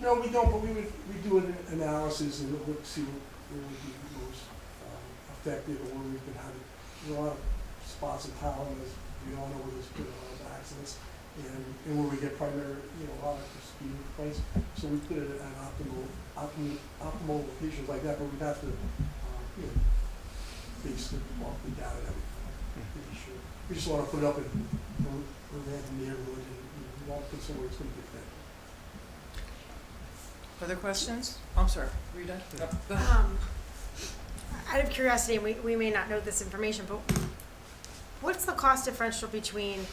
No, we don't. But we do an analysis and look see where would be most effective, or where we could have it. There's a lot of spots in town, as we all know, where there's been a lot of accidents, and where we get primary, a lot of speed complaints. So we put it at optimal locations like that, but we'd have to, base it off the data that we pretty sure. We just want to put it up in a random neighborhood, and we want to put somewhere it's going to be effective. Other questions? I'm sorry, Rita? No, go ahead. Out of curiosity, and we may not know this information, but what's the cost differential between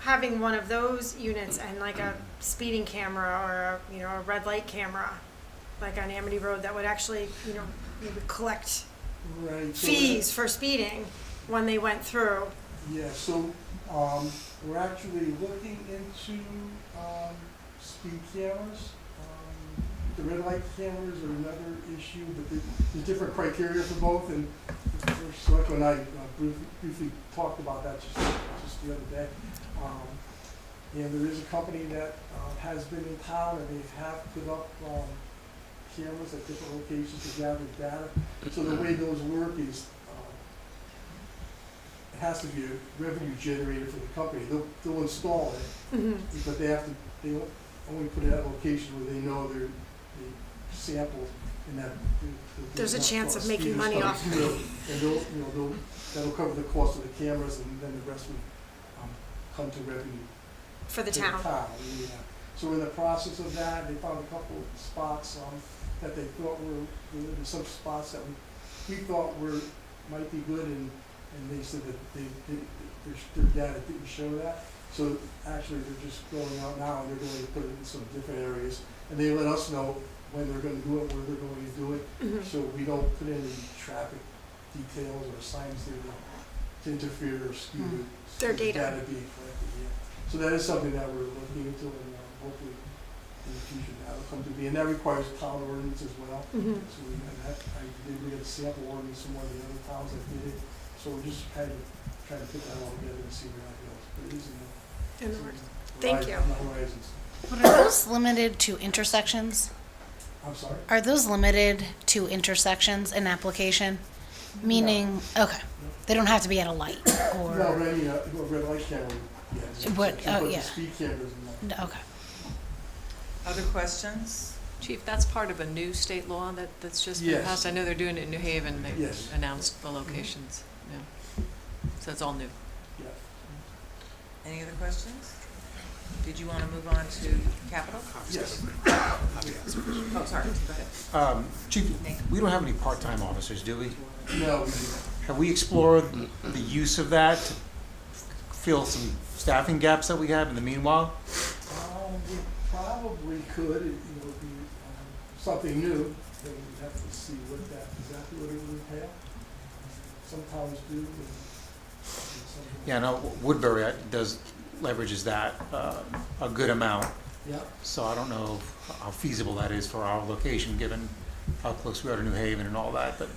having one of those units and like a speeding camera or a red light camera, like on Amity Road, that would actually maybe collect fees for speeding when they went through? Yeah, so we're actually looking into speed cameras. The red light cameras are another issue, but there's different criteria for both. And Select and I briefly talked about that just the other day. And there is a company that has been in town, and they have put up cameras at different locations to gather data. So the way those work is it has to be a revenue generator for the company. They'll install it, but they only put it at locations where they know they sample and that there's a chance of making money off of it. And that'll cover the cost of the cameras, and then the rest will come to revenue for the town. Yeah. So in the process of that, they found a couple of spots that they thought were some spots that we thought might be good, and they said that their data didn't show that. So actually, they're just going out now, and they're going to put it in some different areas, and they let us know when they're going to do it, where they're going to do it. So we don't put any traffic details or signs there to interfere or skew their data being collected. Yeah. So that is something that we're looking into, and hopefully in the future that'll come to be. And that requires town ordinance as well. So we had that. I did get a sample ordinance from one of the other towns that did it. So we're just kind of trying to put that all together and see where that goes. But it is in the works. Thank you. But are those limited to intersections? I'm sorry? Are those limited to intersections in application? Meaning, okay, they don't have to be at a light or. No, any red light camera. Yeah. What? Oh, yeah. Speed cameras and that. Okay. Other questions? Chief, that's part of a new state law that's just been Yes. passed. I know they're doing it in New Haven. They Yes. announced the locations. Yeah. So it's all new. Yeah. Any other questions? Did you want to move on to capital? Yes. Oh, sorry, go ahead. Chief, we don't have any part-time officers, do we? No, Have we explored the use of that to fill some staffing gaps that we have in the meanwhile? we probably could, it would be something new, then we'd have to see what that, exactly what it would entail. Some towns do, and some don't. Yeah, no, Woodbury leverages that a good amount. Yeah. So I don't know how feasible that is for our location, given how close we are to New Haven and all that, but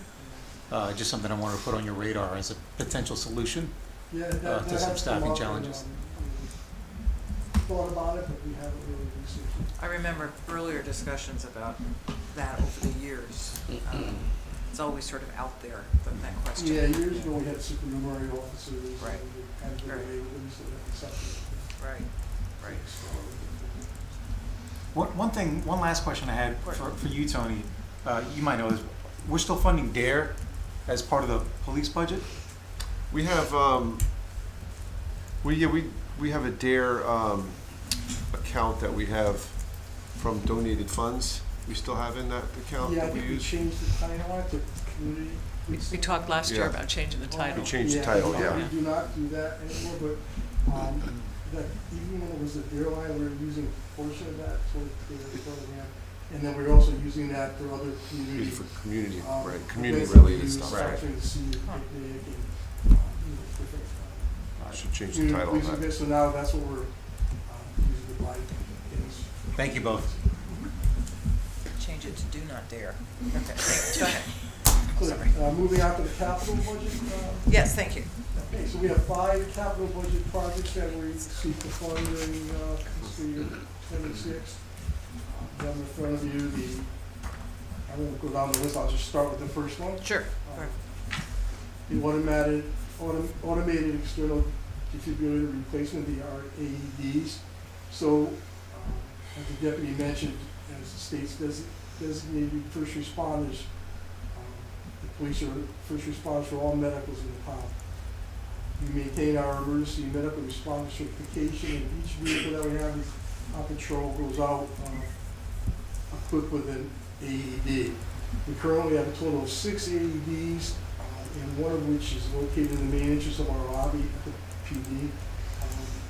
just something I wanted to put on your radar as a potential solution Yeah, to some staffing challenges. Thought about it, but we haven't really researched it. I remember earlier discussions about that over the years. It's always sort of out there, that question. Yeah, years ago, we had supernumerary officers. Right. And we had to Right. away with them, so that's something. Right, right. One last question I had for you, Tony. You might know this. We're still funding DARE as part of the police budget? We have, we have a DARE account that we have from donated funds. We still have in that account Yeah, I that we think we use. changed the title on it to community. We talked last year Yeah. about changing the title. We changed the title, yeah. We do not do that anymore, but, that even when it was a DARE line, we were using a portion of that for the program. And then we're also using that for other community. Used for community, right, events community-related that we use, stuff. such as the picnic and, different, I should change the community title on policing that. events. So now that's what we're, using to buy things. Thank you both. Change it to do not dare. Okay, go ahead. Good. Moving on to the capital budget. Yes, thank you. Okay, so we have 5 capital budget projects that we seek to fund in fiscal year 26. You have in front of you I won't go down the list, I'll just start with the first one. Sure. The automated external defibrillator replacement, the AEDs. So, as the deputy mentioned, as the state's designated first responders, the police are first responders for all medicals in the town. We maintain our emergency medical responder certification, and each vehicle that we have on patrol goes out equipped with an AED. We currently have a total of 6 AEDs, and one of which is located in the main entrance of our lobby at the PD.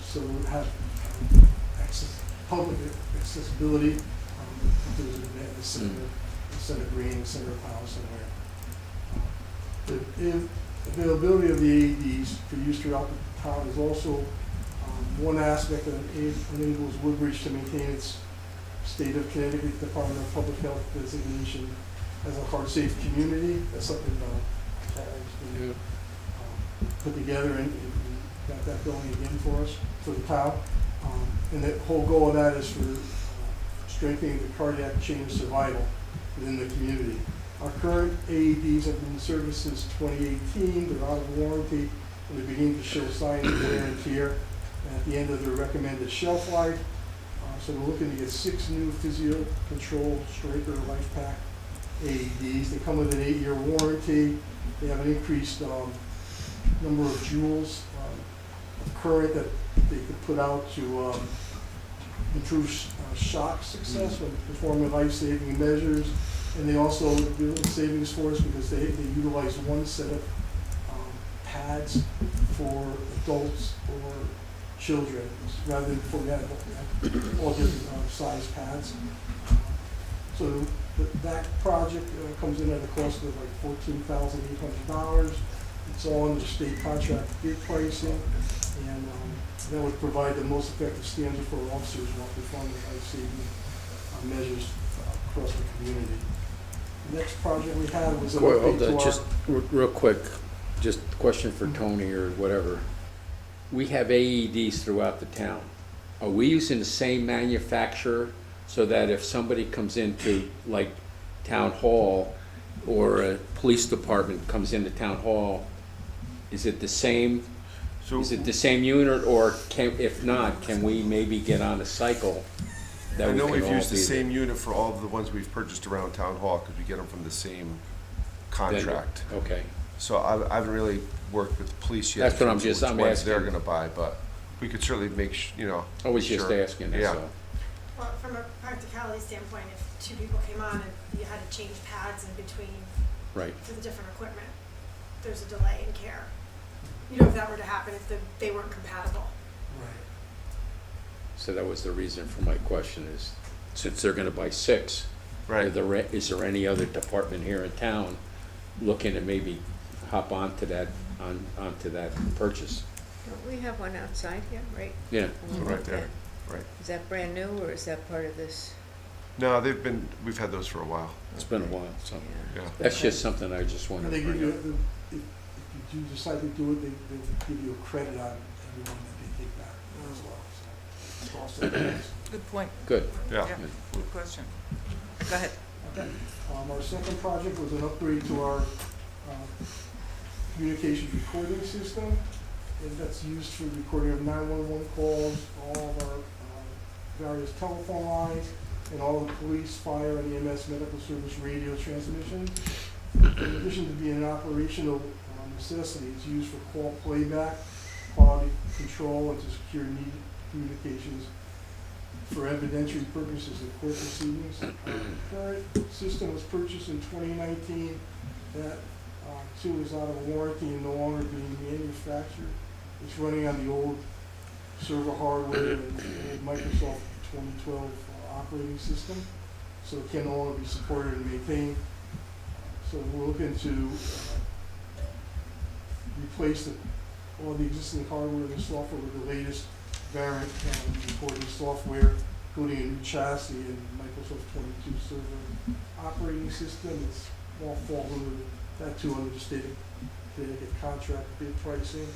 So we have public accessibility. If there's an event in the center green, center of town somewhere. The availability of the AEDs for use throughout the town is also one aspect that enables Woodbridge to maintain its state of Connecticut Department of Public Health designation as a heart-safe community. That's something that has been put together and got that going again for us, for the town. And the whole goal of that is for strengthening the cardiac chain of survival within the community. Our current AEDs have been in service since 2018. They're out of warranty, and they're beginning to show signs of wear and tear at the end of their recommended shelf life. So we're looking to get 6 new physio control Stryker Life Pack AEDs. They come with an 8-year warranty. They have an increased number of joules of current that they could put out to improve shock success when performing life-saving measures. And they also do savings for us because they utilize one set of pads for adults or children, rather than for all different size pads. So that project comes in at a cost of like $14,800. It's all under state contract bid pricing, and that would provide the most effective standard for officers while performing life-saving measures across the community. The next project we had was an update to our... Just real quick, just a question for Tony or whatever. We have AEDs throughout the town. Are we using the same manufacturer so that if somebody comes into like town hall or a police department comes into town hall, is it the same? Is it the same unit, or if not, can we maybe get on a cycle? I know we've used the same unit for all of the ones we've purchased around town hall because we get them from the same contract. Okay. So I haven't really worked with the police yet. That's what I'm in terms of just, which I'm ones asking. they're gonna buy, but we could certainly make, I was just sure. asking, that's Yeah. all. Well, from a practicality standpoint, if two people came on and you had to change pads in between Right. for the different equipment, there's a delay in care. If that were to happen, if they weren't compatible. Right. So that was the reason for my question is, since they're gonna buy 6, Right. is there any other department here in town looking to maybe hop onto that purchase? Don't we have one outside here, right? Yeah. On the Right left there, end? right. Is that brand new, or is that part of this? No, we've had those for a while. It's been a while, so. Yeah. Yeah. That's just something I just wanted And to they give bring you, up. if you do decide to do it, they give you a credit on everyone that they take back as well, so. It's also Good point. Good. Yeah. Good question. Go ahead. Our second project was an upgrade to our communications recording system, and that's used for recording of 911 calls, all of our various telephone lines, and all the police, fire, and EMS medical service radio transmissions. In addition to being an operational necessity, it's used for call playback, quality control, and to secure needed communications for evidentiary purposes in court proceedings. Current system was purchased in 2019. That too is out of warranty and no longer being manufactured. It's running on the old server hardware and Microsoft 2012 operating system, so it can no longer be supported and maintained. So we're looking to replace all the existing hardware and the software with the latest variant recording software, including a new chassis and Microsoft 22 server operating system. It's all falls under that too under the state of Connecticut contract bid pricing,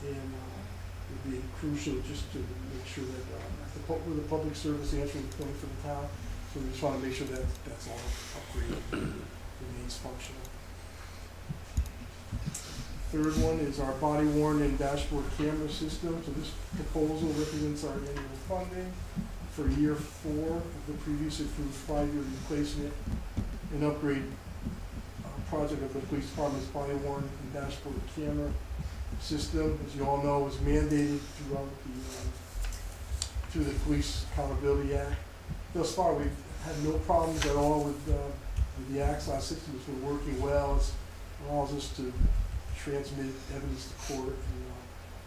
and it would be crucial just to make sure that we're the public service answering point for the town. So we just want to make sure that that's all upgraded, remains functional. Third one is our body worn and dashboard camera system. So this proposal represents our annual funding for year 4 of the previously approved 5-year replacement and upgrade project of the police department's body worn and dashboard camera system. As you all know, was mandated through the Police Accountability Act. Thus far, we've had no problems at all with the AXOS system. It's been working well. It allows us to transmit evidence to court, and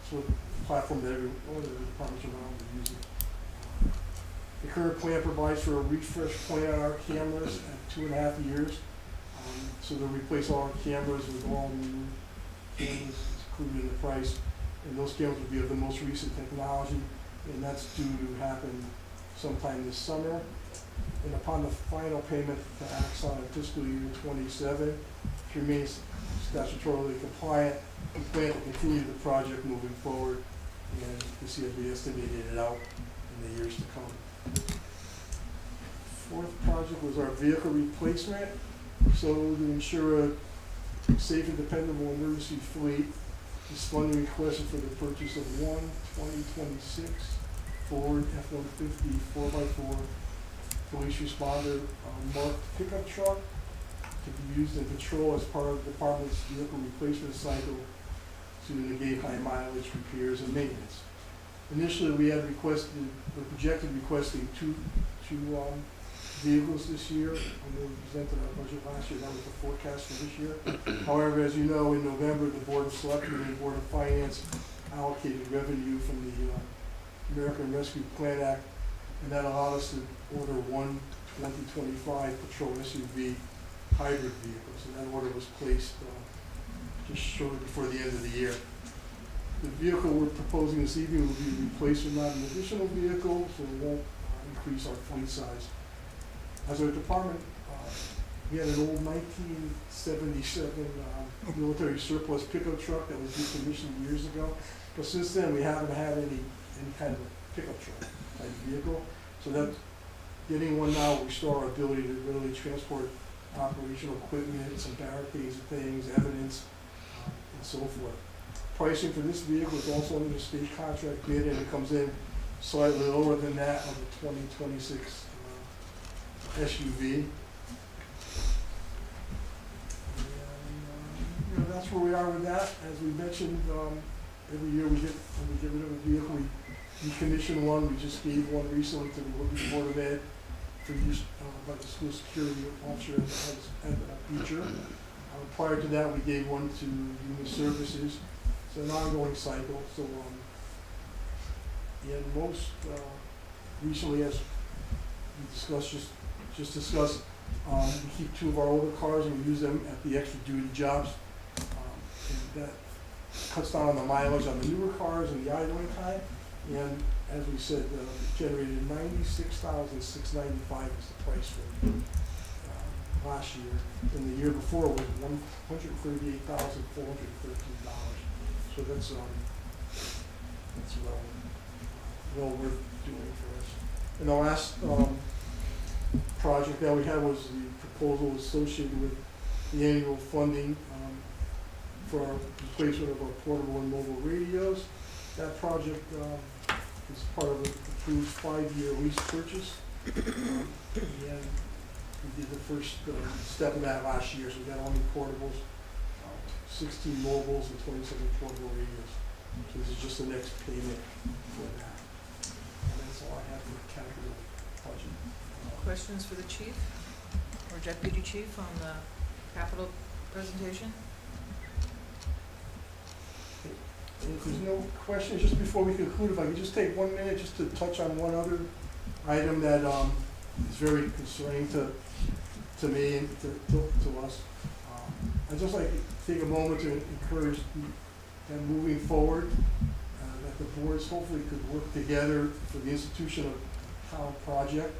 sort of a platform that all the departments around are using. The current plan provides for a refresh plan on our cameras at 2.5 years. So they'll replace all our cameras with all new cameras, included in the price, and those cameras will be of the most recent technology, and that's due to happen sometime this summer. And upon the final payment to Axon in fiscal year 27, to remain statutorily compliant, we plan to continue the project moving forward, and you can see it be estimated it out in the years to come. Fourth project was our vehicle replacement. So to ensure a safe and dependable emergency fleet, this funding requested for the purchase of one 2026 Ford F-150 4x4 police responder marked pickup truck to be used in patrol as part of the department's vehicle replacement cycle to negate high mileage repairs and maintenance. Initially, we had projected requesting two vehicles this year, and we presented our budget last year. That was the forecast for this year. However, as you know, in November, the Board of Selectmen and Board of Finance allocated revenue from the American Rescue Plan Act, and that allowed us to order one 2025 patrol SUV hybrid vehicle. So that order was placed just shortly before the end of the year. The vehicle we're proposing this evening will be replaced with not an additional vehicle, so it won't increase our fleet size. As our department, we had an old 1977 military surplus pickup truck that was decommissioned years ago. But since then, we haven't had any kind of pickup truck type vehicle. So that getting one now will restore our ability to really transport operational equipment, some barricades and things, evidence, and so forth. Pricing for this vehicle is also under the state contract bid, and it comes in slightly lower than that of the 2026 SUV. And, that's where we are with that. As we mentioned, every year when we get rid of a decommissioned one, we just gave one recently to the Woodbridge Board of Ed for use by the school security officer as a feature. Prior to that, we gave one to Human Services. It's an ongoing cycle, so, and most, recently, as we discussed, just discussed, we keep 2 of our older cars and we use them at the extra duty jobs. And that cuts down on the mileage on the newer cars and the idling time. And as we said, generated $96,695 is the price for it last year. And the year before was $138,413. So that's well worth doing for us. And the last project that we had was the proposal associated with the annual funding for our replacement of our portable and mobile radios. That project is part of an approved 5-year lease purchase. And we did the first step of that last year, so we got all new portables, 16 mobiles and 27 portable radios. So this is just the next payment for that. And that's all I have for the capital budget. Questions for the chief or deputy chief on the capital presentation? If there's no questions, just before we conclude, if I could just take 1 minute just to touch on one other item that is very concerning to me and to us. I'd just like to take a moment to encourage that moving forward, that the boards hopefully could work together for the institution of town project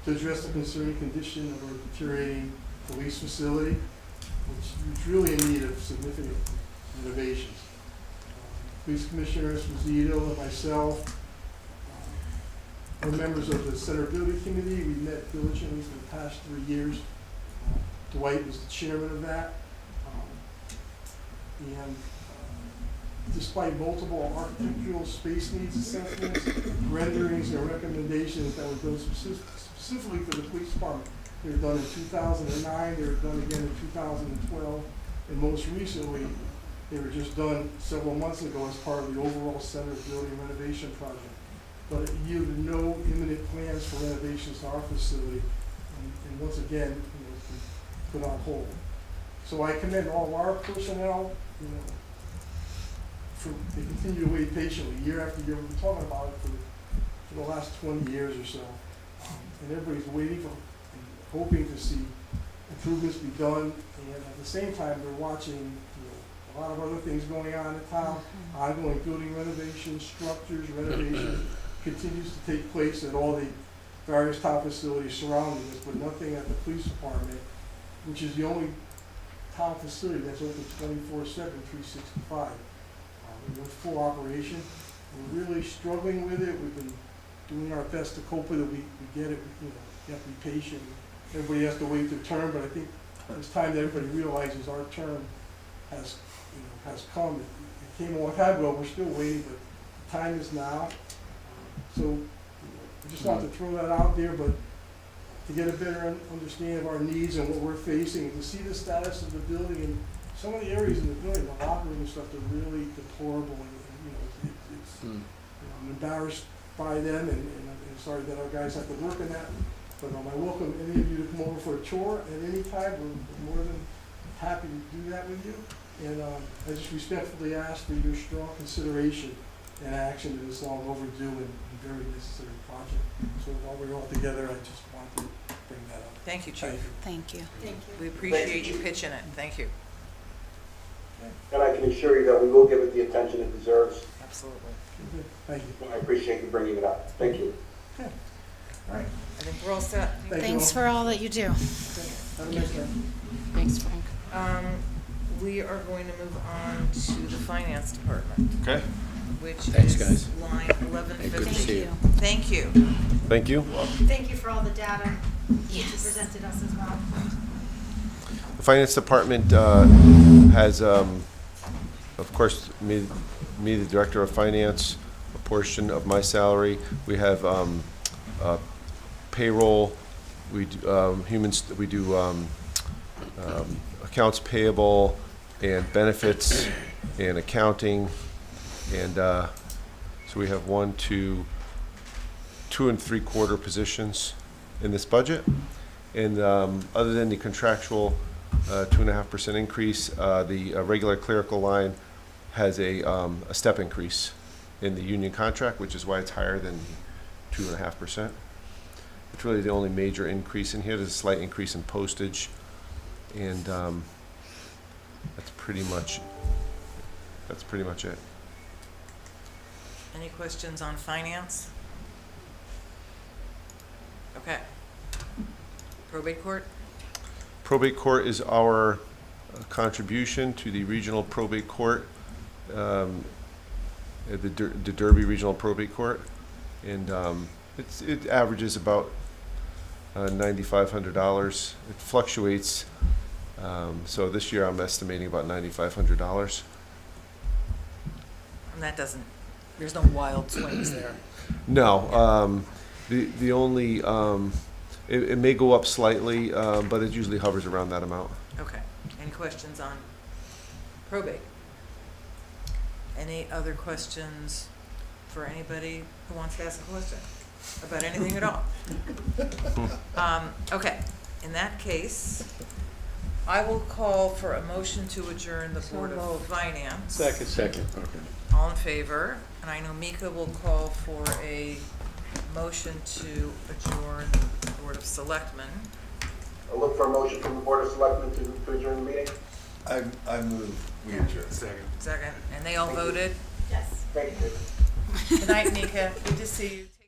to address the concerning condition of our deteriorating police facility, which is really in need of significant renovations. Police Commissioner Esposito and myself, are members of the Center Building Committee. We met diligently for the past 3 years. Dwight was the chairman of that. And despite multiple architectural space needs assessments, renderings, and recommendations that were done specifically for the police department, they were done in 2009, they were done again in 2012, and most recently, they were just done several months ago as part of the overall center building renovation project. But it yielded no imminent plans for renovations to our facility, and once again, it's been put on hold. So I commend all of our personnel, they continue to wait patiently year after year. We've been talking about it for the last 20 years or so, and everybody's waiting for and hoping to see improvements be done, and at the same time, they're watching a lot of other things going on in town, ongoing building renovations, structures, renovations continues to take place at all the various town facilities surrounding us, but nothing at the police department, which is the only town facility that's open 24/7, 365. We're in full operation. We're really struggling with it. We've been doing our best to cope with it. We get it. You have to be patient. Everybody has to wait their turn, but I think it's time that everybody realizes our turn has come. It came a long time ago. We're still waiting, but the time is now. So I just want to throw that out there, but to get a better understanding of our needs and what we're facing, and to see the status of the building and some of the areas in the building, the locker room and stuff, they're really deplorable. And I'm embarrassed by them, and I'm sorry that our guys have to work in that. But I welcome any of you to come over for a tour at any time. We're more than happy to do that with you. And I just respectfully ask for your strong consideration and action to this long overdue and very necessary project. So while we're all together, I just want to bring that up. Thank you, Chief. Thank you. Thank you. We appreciate you pitching it. Thank you. And I can assure you that we will give it the attention it deserves. Absolutely. Thank you. I appreciate you bringing it up. Thank you. Okay. All right. I think we're all set. Thanks for all that you do. Have a nice day. Thanks, Frank. We are going to move on to the finance department, Okay, which Thanks, is guys. line Hey, good to 1150. see you. Thank you. thank you. Thank you for all the data that you presented us as well. The Finance Department has, of course, me, the Director of Finance, a portion of my salary. We have payroll, we do, we do accounts payable and benefits and accounting and So we have 1, 2, 2 3/4 positions in this budget. And other than the contractual 2.5% increase, the regular clerical line has a step increase in the union contract, which is why it's higher than 2.5%. It's really the only major increase in here. There's a slight increase in postage, and that's pretty much it. Any questions on finance? Okay. Probate court? Probate court is our contribution to the regional probate court, at the Derby Regional Probate Court, and it averages about $9,500. It fluctuates, so this year I'm estimating about $9,500. And that doesn't, there's no wild swings there. No, the only it may go up slightly, but it usually hovers around that amount. Okay. Any questions on probate? Any other questions for anybody who wants to ask a question about anything at all? Okay. In that case, I will call for a motion to adjourn the Board of Finance. Second, okay. All in favor? And I know Mika will call for a motion to adjourn the Board of Selectmen. I'll look for a motion from the Board of Selectmen to adjourn the meeting. I move we adjourn. Second. And they all voted? Yes. Thank you. Good night, Mika. Good to see you.